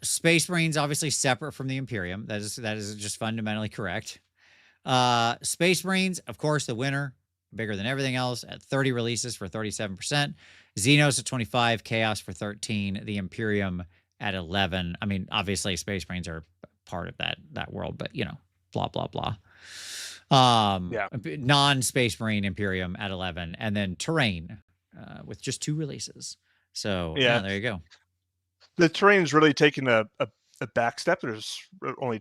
Space Marines obviously separate from the Imperium. That is just fundamentally correct. Space Marines, of course, the winner, bigger than everything else at 30 releases for 37%. Xenos at 25, Chaos for 13, the Imperium at 11. I mean, obviously Space Marines are part of that world, but blah blah blah. Yeah. Non-Space Marine Imperium at 11, and then Terrain with just 2 releases. So Yeah. there you go. The terrain's really taken a back step. There's only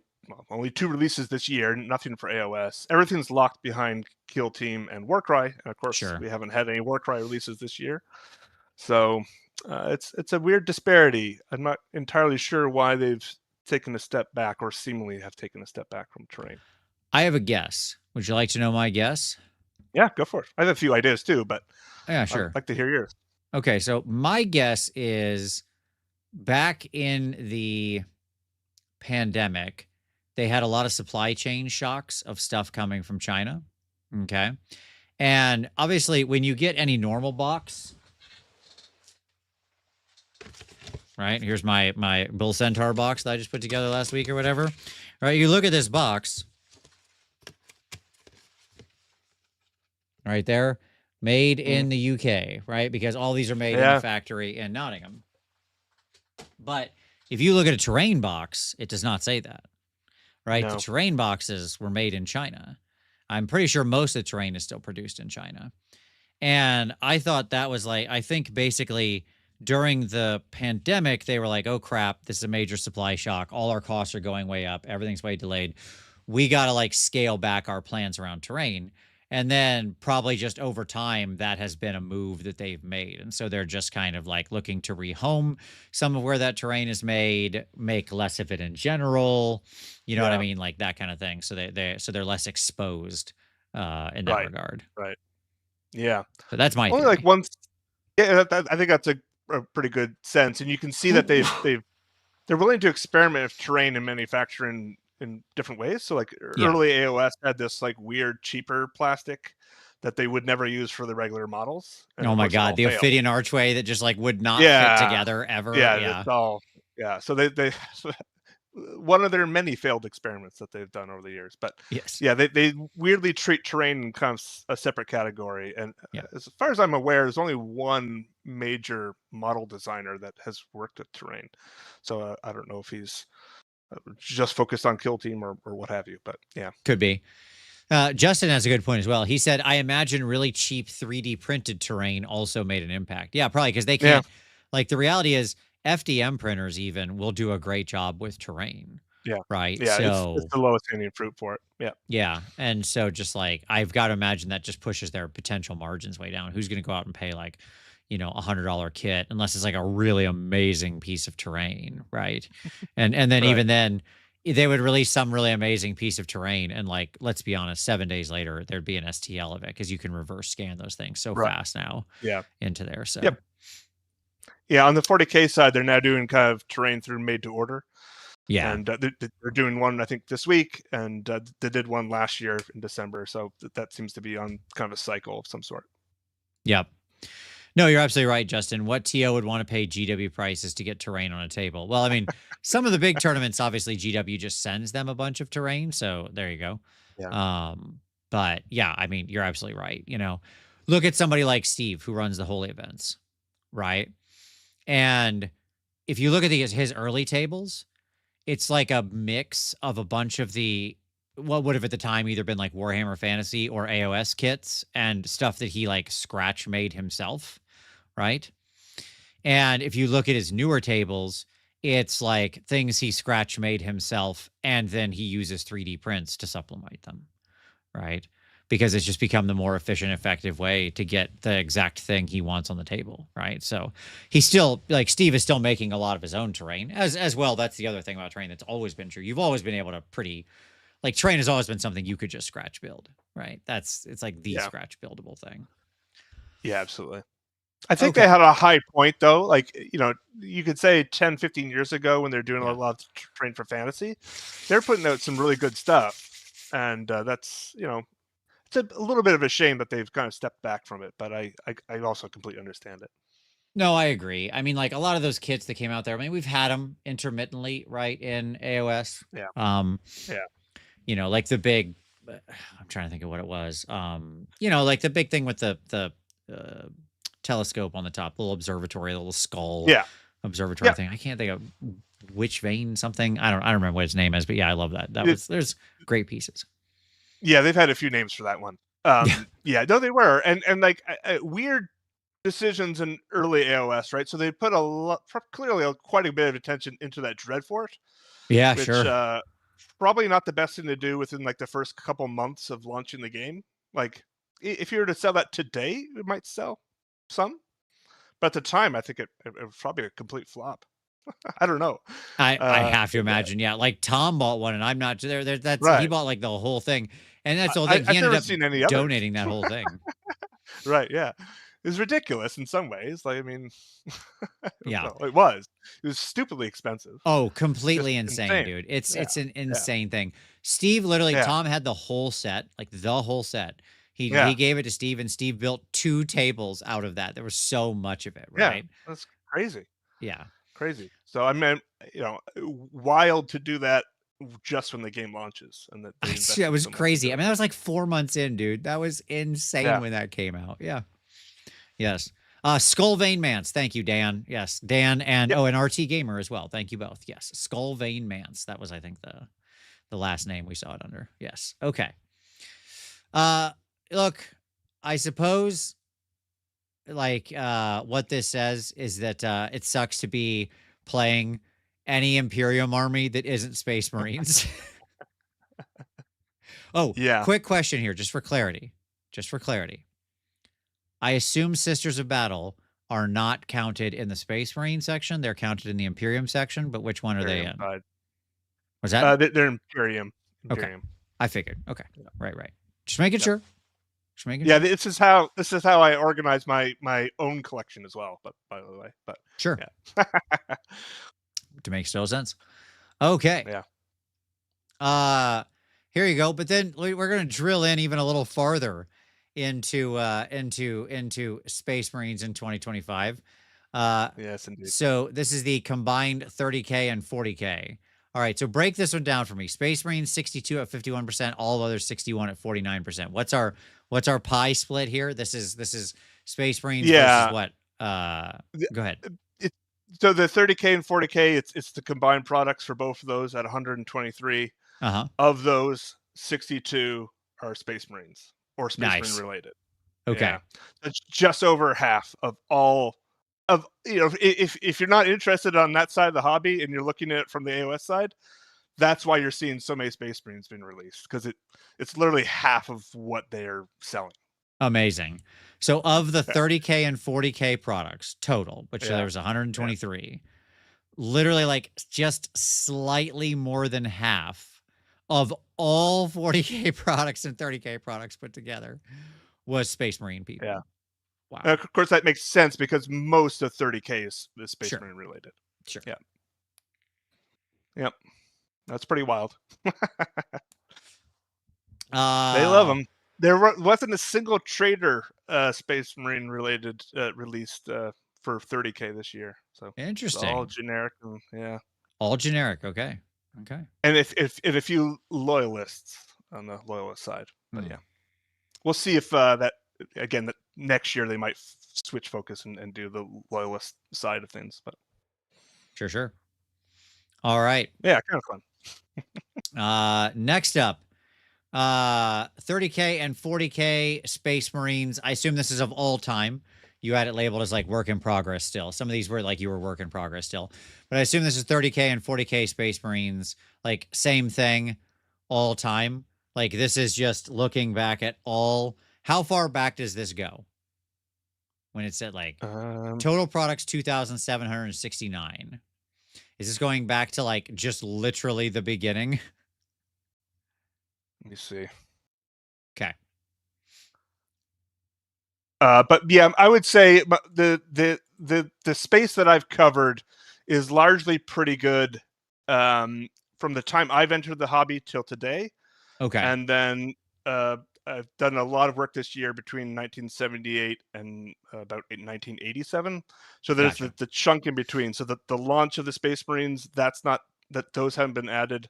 2 releases this year, nothing for AoS. Everything's locked behind Kill Team and Warcry, and of course Sure. we haven't had any Warcry releases this year. So it's a weird disparity. I'm not entirely sure why they've taken a step back, or seemingly have taken a step back from terrain. I have a guess. Would you like to know my guess? Yeah, go for it. I have a few ideas too, but Yeah, sure. I'd like to hear yours. Okay, so my guess is back in the pandemic, they had a lot of supply chain shocks of stuff coming from China. Okay. And obviously, when you get any normal box, right? Here's my Bull Centaur box that I just put together last week or whatever. Right? You look at this box right there, made in the UK, right? Because all these are made in the factory in Nottingham. But if you look at a terrain box, it does not say that, right? No. The terrain boxes were made in China. I'm pretty sure most of the terrain is still produced in China. And I thought that was like, I think basically during the pandemic, they were like, oh crap, this is a major supply shock. All our costs are going way up. Everything's way delayed. We got to like scale back our plans around terrain. And then probably just over time, that has been a move that they've made. And so they're just kind of like looking to rehome some of where that terrain is made, make less of it in general. You know what I mean? Like that kind of thing. So they're less exposed in that regard. Right. Yeah. So that's my only theory. like once. Yeah, I think that's a pretty good sense, and you can see that they're willing to experiment with terrain and manufacturing in different ways. So like early AoS had this like weird cheaper plastic that they would never use for the regular models. And oh my god, the Ophidian archway that just like would not fit together ever. It's all so they one of their many failed experiments that they've done over the years. But yes, they weirdly treat terrain in kind of a separate category. And as far as I'm aware, there's only one major model designer that has worked with terrain. So I don't know if he's just focused on Kill Team or what have you. But yeah, could be. Justin has a good point as well. He said, I imagine really cheap 3D printed terrain also made an impact. Yeah, probably because they can't. Like the reality is FDM printers even will do a great job with terrain. Yeah. Right. Yeah. So it's the lowest hanging fruit for it. Yeah. Yeah. And so just like I've got to imagine that just pushes their potential margins way down. Who's going to go out and pay like, $100 kit unless it's like a really amazing piece of terrain, right? And then even then, they would release some really amazing piece of terrain, and like, let's be honest, 7 days later there'd be an STL of it because you can reverse scan those things so Right. fast now Yeah. into there. So Yep. Yeah, on the 40K side, they're now doing kind of terrain through made to order. yeah. And they're doing one, I think, this week, and they did one last year in December. So that seems to be on kind of a cycle of some sort. Yep. No, you're absolutely right, Justin. What TO would want to pay GW prices to get terrain on a table? Well, I mean, some of the big tournaments, obviously, GW just sends them a bunch of terrain. So there you go. Yeah. But yeah, I mean, you're absolutely right. You know, look at somebody like Steve who runs the Holy events, right? And if you look at his early tables, it's like a mix of a bunch of the what would have at the time either been like Warhammer Fantasy or AoS kits and stuff that he like scratch made himself, right? And if you look at his newer tables, it's like things he scratch made himself and then he uses 3D prints to supplement them, right? Because it's just become the more efficient, effective way to get the exact thing he wants on the table, right? So he's still like Steve is still making a lot of his own terrain as well. That's the other thing about terrain that's always been true. You've always been able to like terrain has always been something you could just scratch build, right? It's like the scratch buildable thing. Yeah, absolutely. I think they had a high point though. Like, you could say 10, 15 years ago when they're doing a lot of terrain for fantasy, they're putting out some really good stuff. And that's, it's a little bit of a shame that they've kind of stepped back from it, but I also completely understand it. No, I agree. I mean, like a lot of those kits that came out there, I mean, we've had them intermittently, right, in AoS. Yeah. Like the big, I'm trying to think of what it was. Like the big thing with the telescope on the top, the little observatory, the little skull observatory thing. I can't think of which vein something. I don't remember what its name is, but yeah, I love that. There's great pieces. Yeah, they've had a few names for that one. No, they were, and like weird decisions in early AoS, right? So they put clearly quite a bit of attention into that Dreadfort. Yeah, which, sure. Probably not the best thing to do within like the first couple months of launching the game. Like, if you were to sell that today, it might sell some, but at the time, I think it was probably a complete flop. I don't know. I have to imagine, yeah. Like Tom bought one, and I'm not there. That's he bought like the whole thing, and that's the whole thing. He ended up donating that whole thing. Right? Yeah, it was ridiculous in some ways. Like, I mean, yeah, it was stupidly expensive. Oh, completely insane, dude. It's an insane thing. Steve literally, Tom had the whole set, like the whole set. He gave it to Steve, and Steve built 2 tables out of that. There was so much of it, right? Yeah, that's crazy. Yeah. Crazy. So I mean, wild to do that just when the game launches, and that was crazy. I mean, that was like 4 months in, dude. That was insane when that came out. Yeah. Yes. Skull Vein Mance. Thank you, Dan. Yes, Dan and and RT Gamer as well. Thank you both. Yes, Skull Vein Mance. That was, I think, the last name we saw it under. Yes. Okay. Look, I suppose like what this says is that it sucks to be playing any Imperium army that isn't Space Marines. Quick question here, just for clarity. I assume Sisters of Battle are not counted in the Space Marine section. They're counted in the Imperium section, but which one are they in? Was that? They're Imperium. Okay. I figured. Okay. Yeah. Right. Just making sure. This is how I organize my own collection as well. But by the way, sure. Yeah. To make total sense. Okay. Yeah. Here you go. But then we're gonna drill in even a little farther into Space Marines in 2025. Yes, indeed. So this is the combined 30K and 40K. All right, so break this one down for me. Space Marines 62 at 51%, all others 61 at 49%. What's our pie split here? This is Space Marines versus what? Go ahead. So the 30K and 40K, it's the combined products for both of those at 123. Of those, 62 are Space Marines or Space Marine related. Okay. Yeah. That's just over half of all of, if you're not interested on that side of the hobby and you're looking at it from the AoS side, that's why you're seeing so many Space Marines being released, because it's literally half of what they're selling. Amazing. So of the 30K and 40K products total, which there was 123, literally like just slightly more than half of all 40K products and 30K products put together was Space Marine Yeah. people. Wow. Of course, that makes sense because most of 30K is Space Sure. Marine related. Sure. Yeah. Yep. That's pretty wild. They love them. There wasn't a single trader Space Marine related released for 30K this year. So it's all Interesting. generic. And, yeah. All generic. Okay. Okay. And if a few loyalists on the loyalist side. But yeah. We'll see if that again that next year they might switch focus and do the loyalist side of things. But Sure. All right. yeah, kind of fun. Next up, 30K and 40K Space Marines. I assume this is of all time. You had it labeled as like work in progress still. Some of these were like you were work in progress still. But I assume this is 30K and 40K Space Marines. Like same thing all time. Like this is just looking back at all. How far back does this go? When it's at like total products 2,769. Is this going back to like just literally the beginning? Let me see. Okay. But yeah, I would say the space that I've covered is largely pretty good from the time I've entered the hobby till today. Okay. And then I've done a lot of work this year between 1978 and about 1987. So there's Gotcha. the chunk in between. So the launch of the Space Marines, those haven't been added,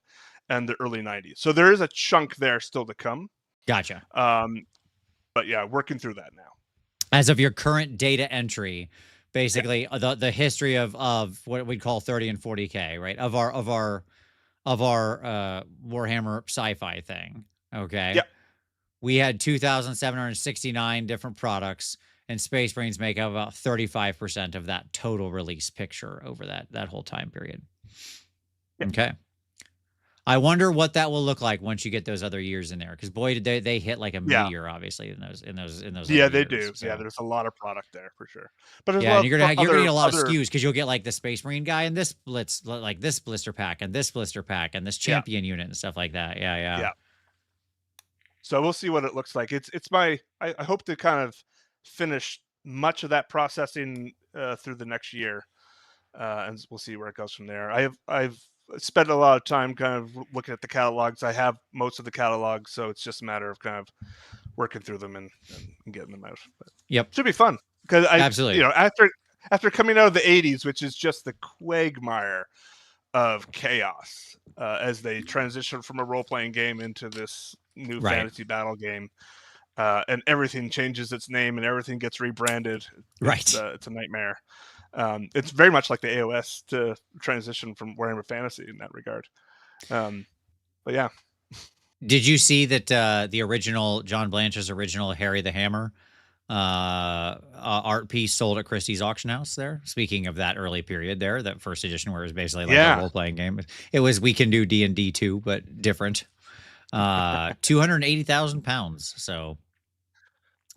and the early 90s. So there is a chunk there still to come. Gotcha. But yeah, working through that now. As of your current data entry, basically the history of what we'd call 30 and 40K, right? Of our Warhammer sci-fi thing. Okay. Yeah. We had 2,769 different products, and Space Marines make up about 35% of that total release picture over that whole time period. Yeah. Okay. I wonder what that will look like once you get those other years in there, because boy, did they hit like a meteor, obviously in those. Yeah, other they years, do. so. Yeah, there's a lot of product there for sure. But there's Yeah, and you're gonna need a lot of other SKUs because you'll get like the Space Marine guy and this blitz, like this blister pack and this blister pack and this champion unit and stuff like that. Yeah. So we'll see what it looks like. I hope to kind of finish much of that processing through the next year, and we'll see where it goes from there. I've spent a lot of time kind of looking at the catalogs. I have most of the catalogs, so it's just a matter of kind of working through them and getting them out. But Yep. should be fun because Absolutely. After coming out of the 80s, which is just the quagmire of chaos as they transition from a role-playing game into this new fantasy battle game, and everything changes its name and everything gets rebranded. It's a nightmare. It's very much like the AoS to transition from Warhammer Fantasy in that regard. But yeah. Did you see that the original John Blanche's original Harry the Hammer art piece sold at Christie's auction house there? Speaking of that early period there, that first edition where it was basically like a role-playing game. It was We Can Do D&D too, but different. 280,000 pounds. So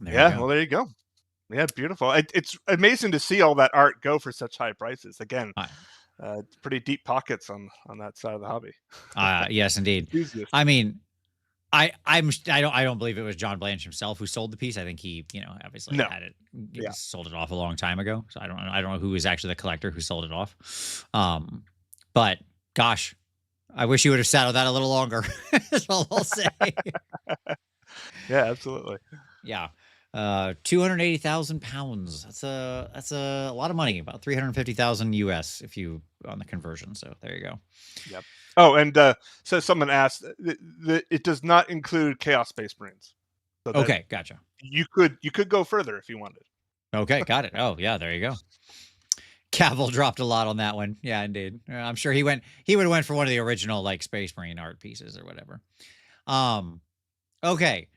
well, there you go. Yeah, beautiful. It's amazing to see all that art go for such high prices. Again, pretty deep pockets on that side of the hobby. Yes, indeed. I mean, I don't believe it was John Blanche himself who sold the piece. I think he, obviously had it, sold it off a long time ago. So I don't know who was actually the collector who sold it off. But gosh, I wish you would have sat on that a little longer. That's all I'll say. Yeah, absolutely. Yeah. 280,000 pounds. That's a lot of money, about 350,000 US if you on the conversion. So there you go. Yep. Oh, and so someone asked, it does not include Chaos Space Marines. So okay, gotcha. You could go further if you wanted. Okay, got it. Oh yeah, there you go. Cavill dropped a lot on that one. Yeah, indeed. I'm sure he would have went for one of the original like Space Marine art pieces or whatever. Okay,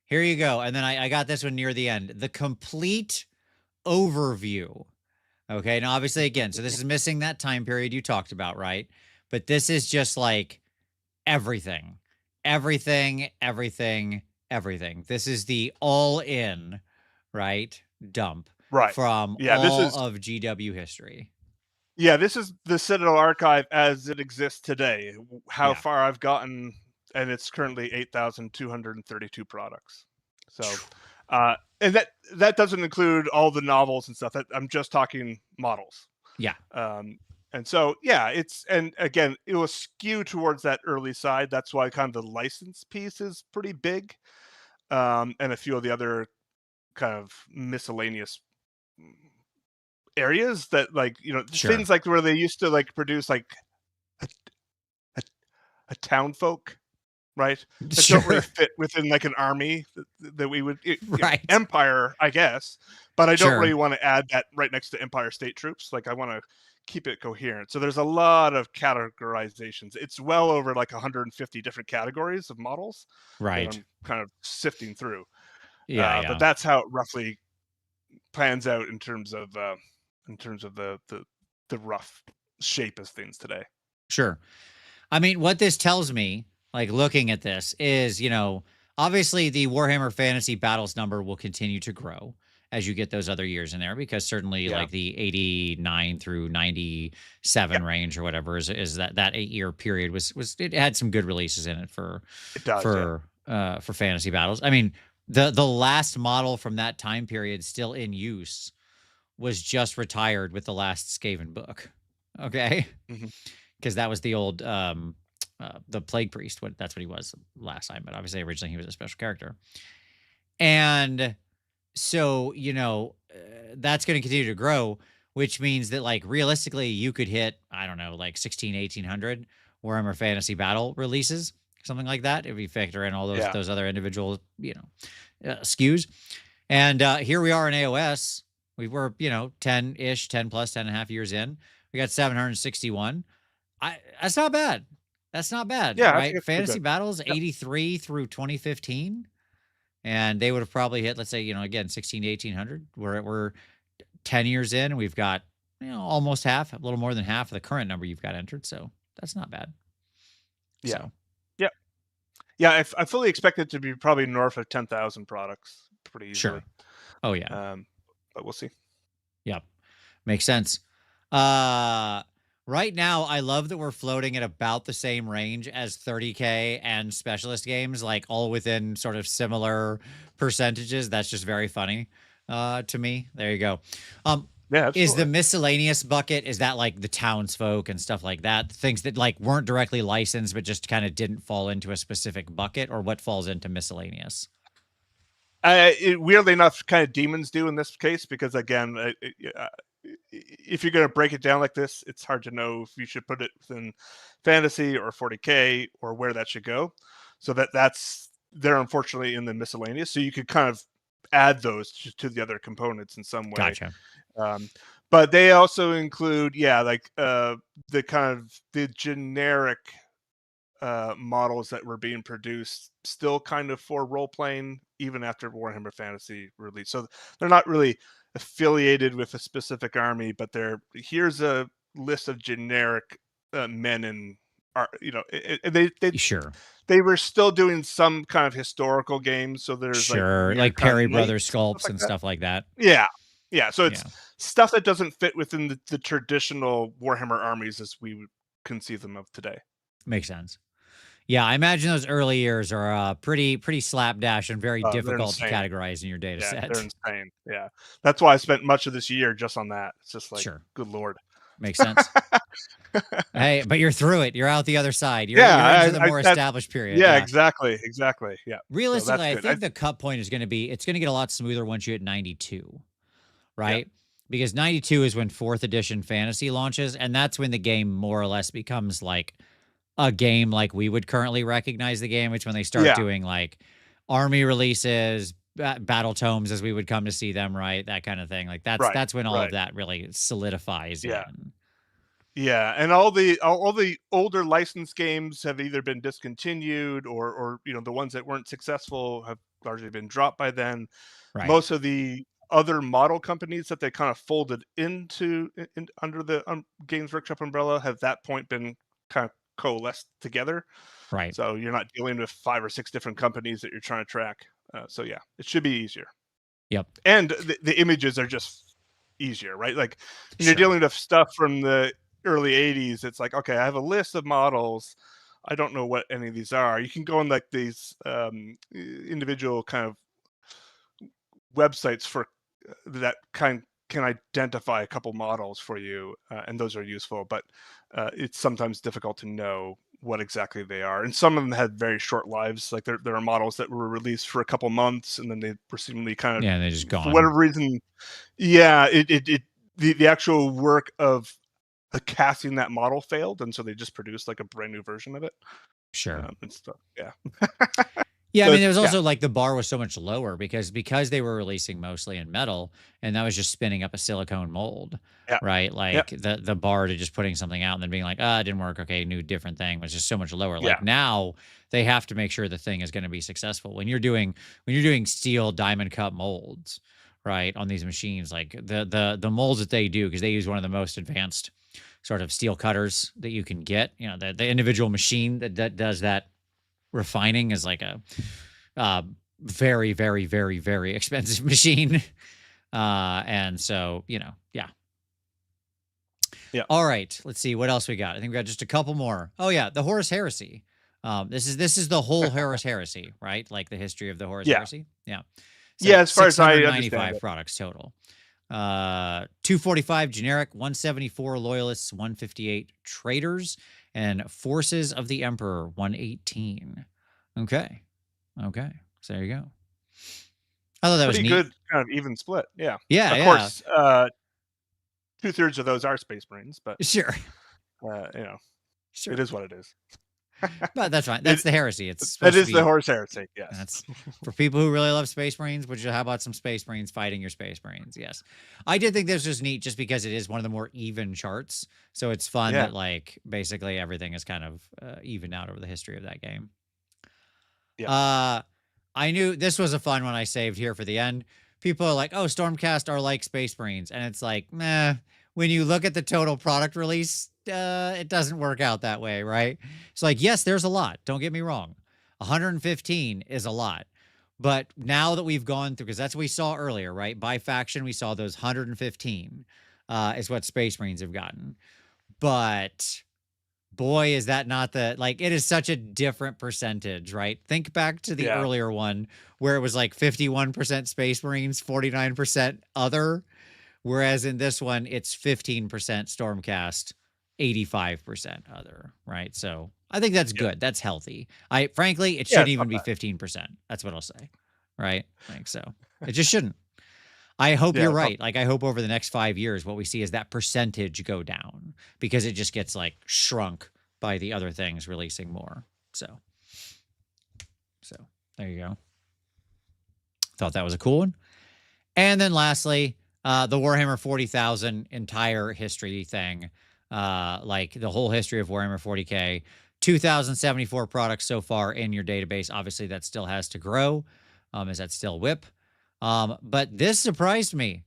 here you go. And then I got this one near the end. The complete overview. Okay, now obviously again, so this is missing that time period you talked about, right? But this is just like everything. Everything. This is the all-in, right? Dump. Right. From all of GW history. Yeah, this is the Citadel archive as it exists today. How Yeah. far I've gotten, and it's currently 8,232 products. So, and that doesn't include all the novels and stuff. I'm just talking models. Yeah. Um, and so, yeah, and again, it will skew towards that early side. That's why kind of the license piece is pretty big, and a few of the other kind of miscellaneous areas that, like, Sure. things like where they used to like produce like a, a, a town folk, right? That don't really Sure. fit within like an army that we would, Right. empire, I guess, but I don't really Sure. want to add that right next to Empire State Troops. Like, I want to keep it coherent. So there's a lot of categorizations. It's well over like 150 different categories of models that Right. I'm kind of sifting through. Yeah. But Yeah. that's how it roughly plans out in terms of the rough shape of things today. Sure. I mean, what this tells me, like looking at this, is, obviously the Warhammer Fantasy Battles number will continue to grow as you get those other years in there, because certainly Yeah. like the 89 through 97 Yeah, range or whatever is that 8-year period was it had some good releases in it it does. Yeah. for Fantasy Battles. I mean, the last model from that time period still in use was just retired with the last Skaven book. Okay. Hmm. Because that was the old the plague priest. That's what he was last time, but obviously originally he was a special character. And so that's going to continue to grow, which means that like realistically you could hit, I don't know, like 16, 1800 Warhammer Fantasy Battle releases, something like that, if you factor in all those Yeah. those other individual skews. And here we are in AoS. We were 10-ish, 10 plus 10 and a half years in. We got 761. That's not bad. That's not bad, Yeah, I think right? it's pretty Fantasy good. Battles Yep. 83 through 2015, and they would have probably hit, let's say, again, 16 to 1800. We're 10 years in, and we've got almost half, a little more than half of the current number you've got entered. So that's not bad. Yeah. So Yep. Yeah, I fully expect it to be probably north of 10,000 products pretty easily. sure. Oh yeah. Um, but we'll see. Yep. Makes sense. Uh right now I love that we're floating at about the same range as 30K and specialist games, like all within sort of similar percentages. That's just very funny to me. There you go. Um Yeah, is the absolutely. miscellaneous bucket, is that like the townsfolk and stuff like that? Things that like weren't directly licensed but just kind of didn't fall into a specific bucket, or what falls into miscellaneous? Weirdly enough, kind of demons do in this case, because again, if you're going to break it down like this, it's hard to know if you should put it within fantasy or 40K or where that should go. So that's they're unfortunately in the miscellaneous. So you could kind of add those to the other components in some way. Gotcha. Um, but they also include, yeah, like the kind of the generic models that were being produced still kind of for role playing even after Warhammer Fantasy release. So they're not really affiliated with a specific army, but here's a list of generic men and Sure. they were still doing some kind of historical games. So there's like Sure. weird Like kind of Perry Brothers knights and stuff sculpts like and that. stuff like that. Yeah. Yeah. So it's Yeah. stuff that doesn't fit within the traditional Warhammer armies as we would conceive them of today. Makes sense. Yeah, I imagine those early years are pretty slapdash and very They're difficult to insane. categorize in your data Yeah, they're set. insane. Yeah. That's why I spent much of this year just on that. It's just like, Sure. good lord. Makes sense. Hey, but you're through it. You're out the other side. You're Yeah, into the more established period. yeah, Yeah. exactly, exactly. Yeah. So Realistically, that's I good. think the cut point is going to be, it's going to get a lot smoother once you hit 92, Yeah, right? Because 92 is when 4th edition fantasy launches, and that's when the game more or less becomes like a game like we would currently recognize the game, which when they start yeah, doing like army releases, battle tomes as we would come to see them, right? That kind of thing. Like right, that's when all of right. that really solidifies Yeah, in. yeah. And all the older licensed games have either been discontinued or the ones that weren't successful have largely been dropped by then. Right. Most of the other model companies that they kind of folded under the Games Workshop umbrella have at that point been kind of coalesced together. Right. So you're not dealing with 5 or 6 different companies that you're trying to track. So yeah, it should be easier. Yep. And the images are just easier, right? Like when you're Sure. dealing with stuff from the early 80s, it's like, okay, I have a list of models. I don't know what any of these are. You can go on like these individual kind of websites for that can identify a couple models for you, and those are useful. But it's sometimes difficult to know what exactly they are, and some of them had very short lives. Like there are models that were released for a couple months, and then they were seemingly kind Yeah, they're just of, for gone. whatever reason, yeah, the actual work of casting that model failed, and so they just produced like a brand new version of it, Sure. and stuff. Yeah. Yeah, I So mean, it's, there was yeah, also like the bar was so much lower because they were releasing mostly in metal, and that was just spinning up a silicone mold, yeah, right? yeah, Like the bar to just putting something out and then being like, ah, it didn't work. Okay, new different thing was just so much lower. yeah, Like now they have to make sure the thing is going to be successful. When you're doing steel diamond cut molds, right, on these machines, like the molds that they do, because they use one of the most advanced sort of steel cutters that you can get. You know, the individual machine that does that refining is like a uh, very, very, very, very expensive machine. And so, yeah. yeah. All right, let's see what else we got. I think we got just a couple more. Oh yeah, the Horus Heresy. This is the whole Horus Heresy, right? Like the history of the Horus Yeah. Heresy. Yeah. So Yeah, as far as I understand 695 it. products total. 245 generic, 174 loyalists, 158 traitors, and forces of the Emperor, 118. Okay. Okay. So there you go. I thought that was Pretty neat. good kind of even split. Yeah. Yeah, Of yeah. course, 2/3 of those are Space Marines, but, Sure. you know, it Sure. is what it is. But that's fine. It That's the heresy. It's That supposed to is the be Horus Heresy, yes. that's for people who really love Space Marines, which how about some Space Marines fighting your Space Marines? Yes. I did think this was neat just because it is one of the more even charts. So it's fun Yeah, that like basically everything is kind of evened out over the history of that game. yeah, Uh I knew this was a fun one I saved here for the end. People are like, "Oh, Stormcast are like Space Marines," and it's like, meh. When you look at the total product release, it doesn't work out that way, right? It's like, yes, there's a lot. Don't get me wrong. 115 is a lot. But now that we've gone through, because that's what we saw earlier, right? By faction, we saw those 115 is what Space Marines have gotten. But boy, is that not like it is such a different percentage, right? Think back to the yeah, earlier one where it was like 51% Space Marines, 49% other, whereas in this one it's 15% Stormcast, 85% other, right? So I think that's yeah. good. That's healthy. I frankly, it Yeah, shouldn't it's not even be bad. 15%. That's what I'll say. Right? Like so. It just shouldn't. I hope Yeah, you're it's not right. Like I hope over the next 5 years, what we see is that percentage go down because it just gets like shrunk by the other things releasing more. So there you go. Thought that was a cool one. And then lastly, the Warhammer 40,000 entire history thing, like the whole history of Warhammer 40K, 2,074 products so far in your database. Obviously, that still has to grow. Is that still WIP? But this surprised me.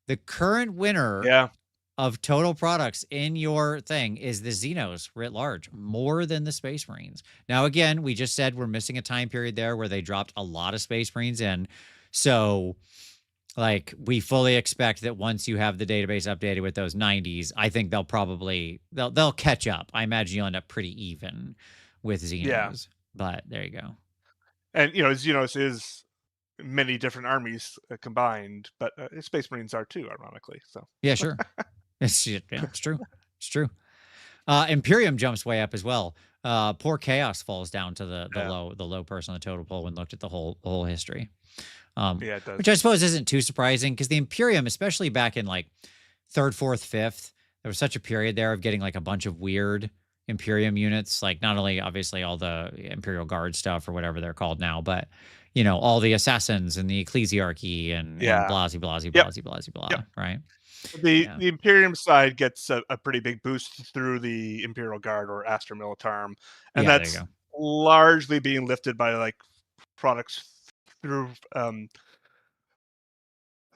The current winner yeah, of total products in your thing is the Xenos writ large, more than the Space Marines. Now, again, we just said we're missing a time period there where they dropped a lot of Space Marines in. So, like, we fully expect that once you have the database updated with those 90s, I think they'll catch up. I imagine you'll end up pretty even with yeah. Xenos. But there you go. And, Xenos is many different armies, combined, but, Space Marines are too, ironically, so. Yeah, sure. It's true. It's true. Imperium jumps way up as well. Poor Chaos falls down to Yeah. the low person on the total poll when looked at the whole history. Um, Yeah, it which I does. suppose isn't too surprising because the Imperium, especially back in like third, fourth, fifth, there was such a period there of getting like a bunch of weird Imperium units, like not only obviously all the Imperial Guard stuff or whatever they're called now, but all the assassins and the ecclesiarchy and Yeah. blasey blasey Yep, blasey blasey yep. blah, right? The Yeah. the Imperium side gets a pretty big boost through the Imperial Guard or Astra Militarum, and Yeah, there you that's go. largely being lifted by, like, products through, the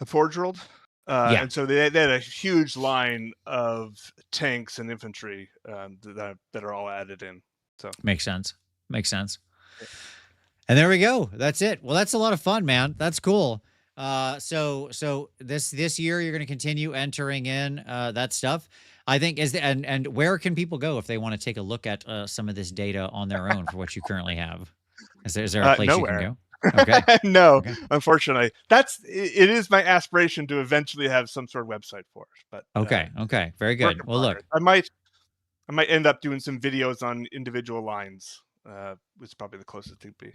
Forge World, Yeah, and so they had a huge line of tanks and infantry, that are all added in, so, makes sense. Makes sense. yeah. And there we go. That's it. Well, that's a lot of fun, man. That's cool. So this year you're going to continue entering in that stuff. I think and where can people go if they want to take a look at some of this data on their own for what you currently have? Is there a place you can Nowhere. go? Okay. No, Okay. unfortunately. It is my aspiration to eventually have some sort of website for it, but Okay. Okay. Very work good. in Well, look, progress. I might end up doing some videos on individual lines. Is probably the closest thing to be.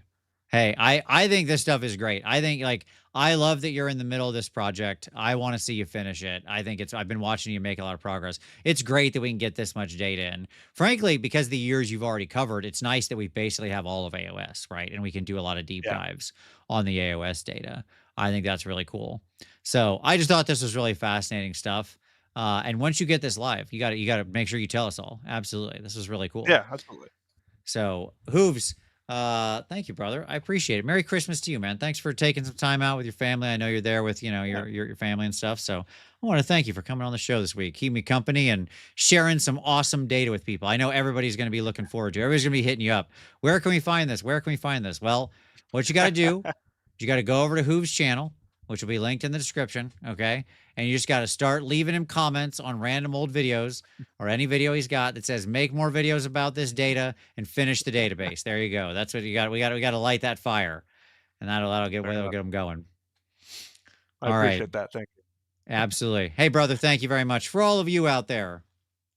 hey, I think this stuff is great. I think like I love that you're in the middle of this project. I want to see you finish it. I think I've been watching you make a lot of progress. It's great that we can get this much data and frankly, because the years you've already covered, it's nice that we basically have all of AoS, right? And we can do a lot of deep Yeah. dives on the AoS data. I think that's really cool. So I just thought this was really fascinating stuff. And once you get this live, you gotta make sure you tell us all. Absolutely. This is really cool. Yeah, absolutely. So, Hooves, thank you, brother. I appreciate it. Merry Christmas to you, man. Thanks for taking some time out with your family. I know you're there with, Yeah. your family and stuff. So, I want to thank you for coming on the show this week. Keep me company and sharing some awesome data with people. I know everybody's going to be looking forward to. Everybody's going to be hitting you up. Where can we find this? Where can we find this? Well, what you got to do, you got to go over to Hooves' channel, which will be linked in the description, okay? And you just got to start leaving him comments on random old videos or any video he's got that says make more videos about this data and finish the database. There you go. That's what you got. We got to light that fire, and that'll get Fair enough. them going. I All right, appreciate that. Thank you. absolutely. Hey, brother, thank you very much for all of you out there.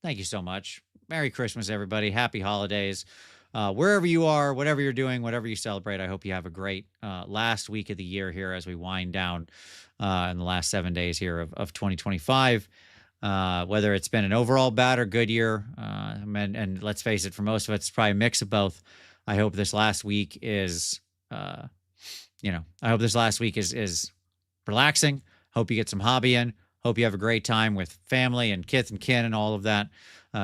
Thank you so much. Merry Christmas, everybody. Happy holidays. Wherever you are, whatever you're doing, whatever you celebrate, I hope you have a great last week of the year here as we wind down in the last 7 days here of 2025. Whether it's been an overall bad or good year, and let's face it, for most of us, it's probably a mix of both. I hope this last week is, I hope this last week is relaxing. Hope you get some hobby in. Hope you have a great time with family and kith and kin and all of that,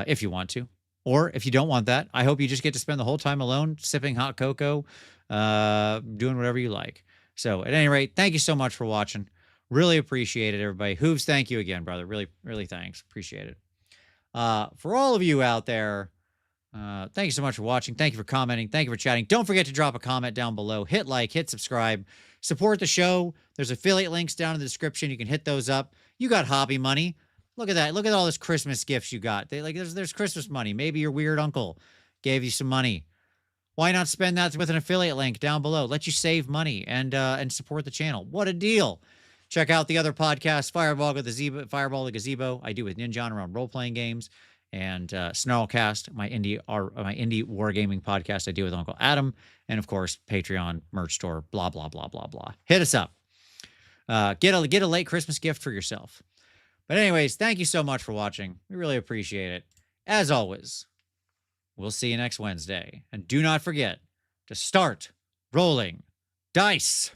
if you want to. Or if you don't want that, I hope you just get to spend the whole time alone, sipping hot cocoa, doing whatever you like. So, at any rate, thank you so much for watching. Really appreciate it, everybody. Hooves, thank you again, brother. Really, really thanks. Appreciate it. For all of you out there, thank you so much for watching. Thank you for commenting. Thank you for chatting. Don't forget to drop a comment down below. Hit like, hit subscribe, support the show. There's affiliate links down in the description. You can hit those up. You got hobby money. Look at that. Look at all this Christmas gifts you got. There's Christmas money. Maybe your weird uncle gave you some money. Why not spend that with an affiliate link down below? Let you save money and support the channel. What a deal. Check out the other podcasts, Fireball the Gazebo, I do with Ninja around role-playing games, and Snarlcast, my indie wargaming podcast I do with Uncle Adam, and of course, Patreon, merch store, blah, blah, blah, blah, blah. Hit us up. Get a late Christmas gift for yourself. But anyways, thank you so much for watching. We really appreciate it. As always, we'll see you next Wednesday. And do not forget to start rolling dice.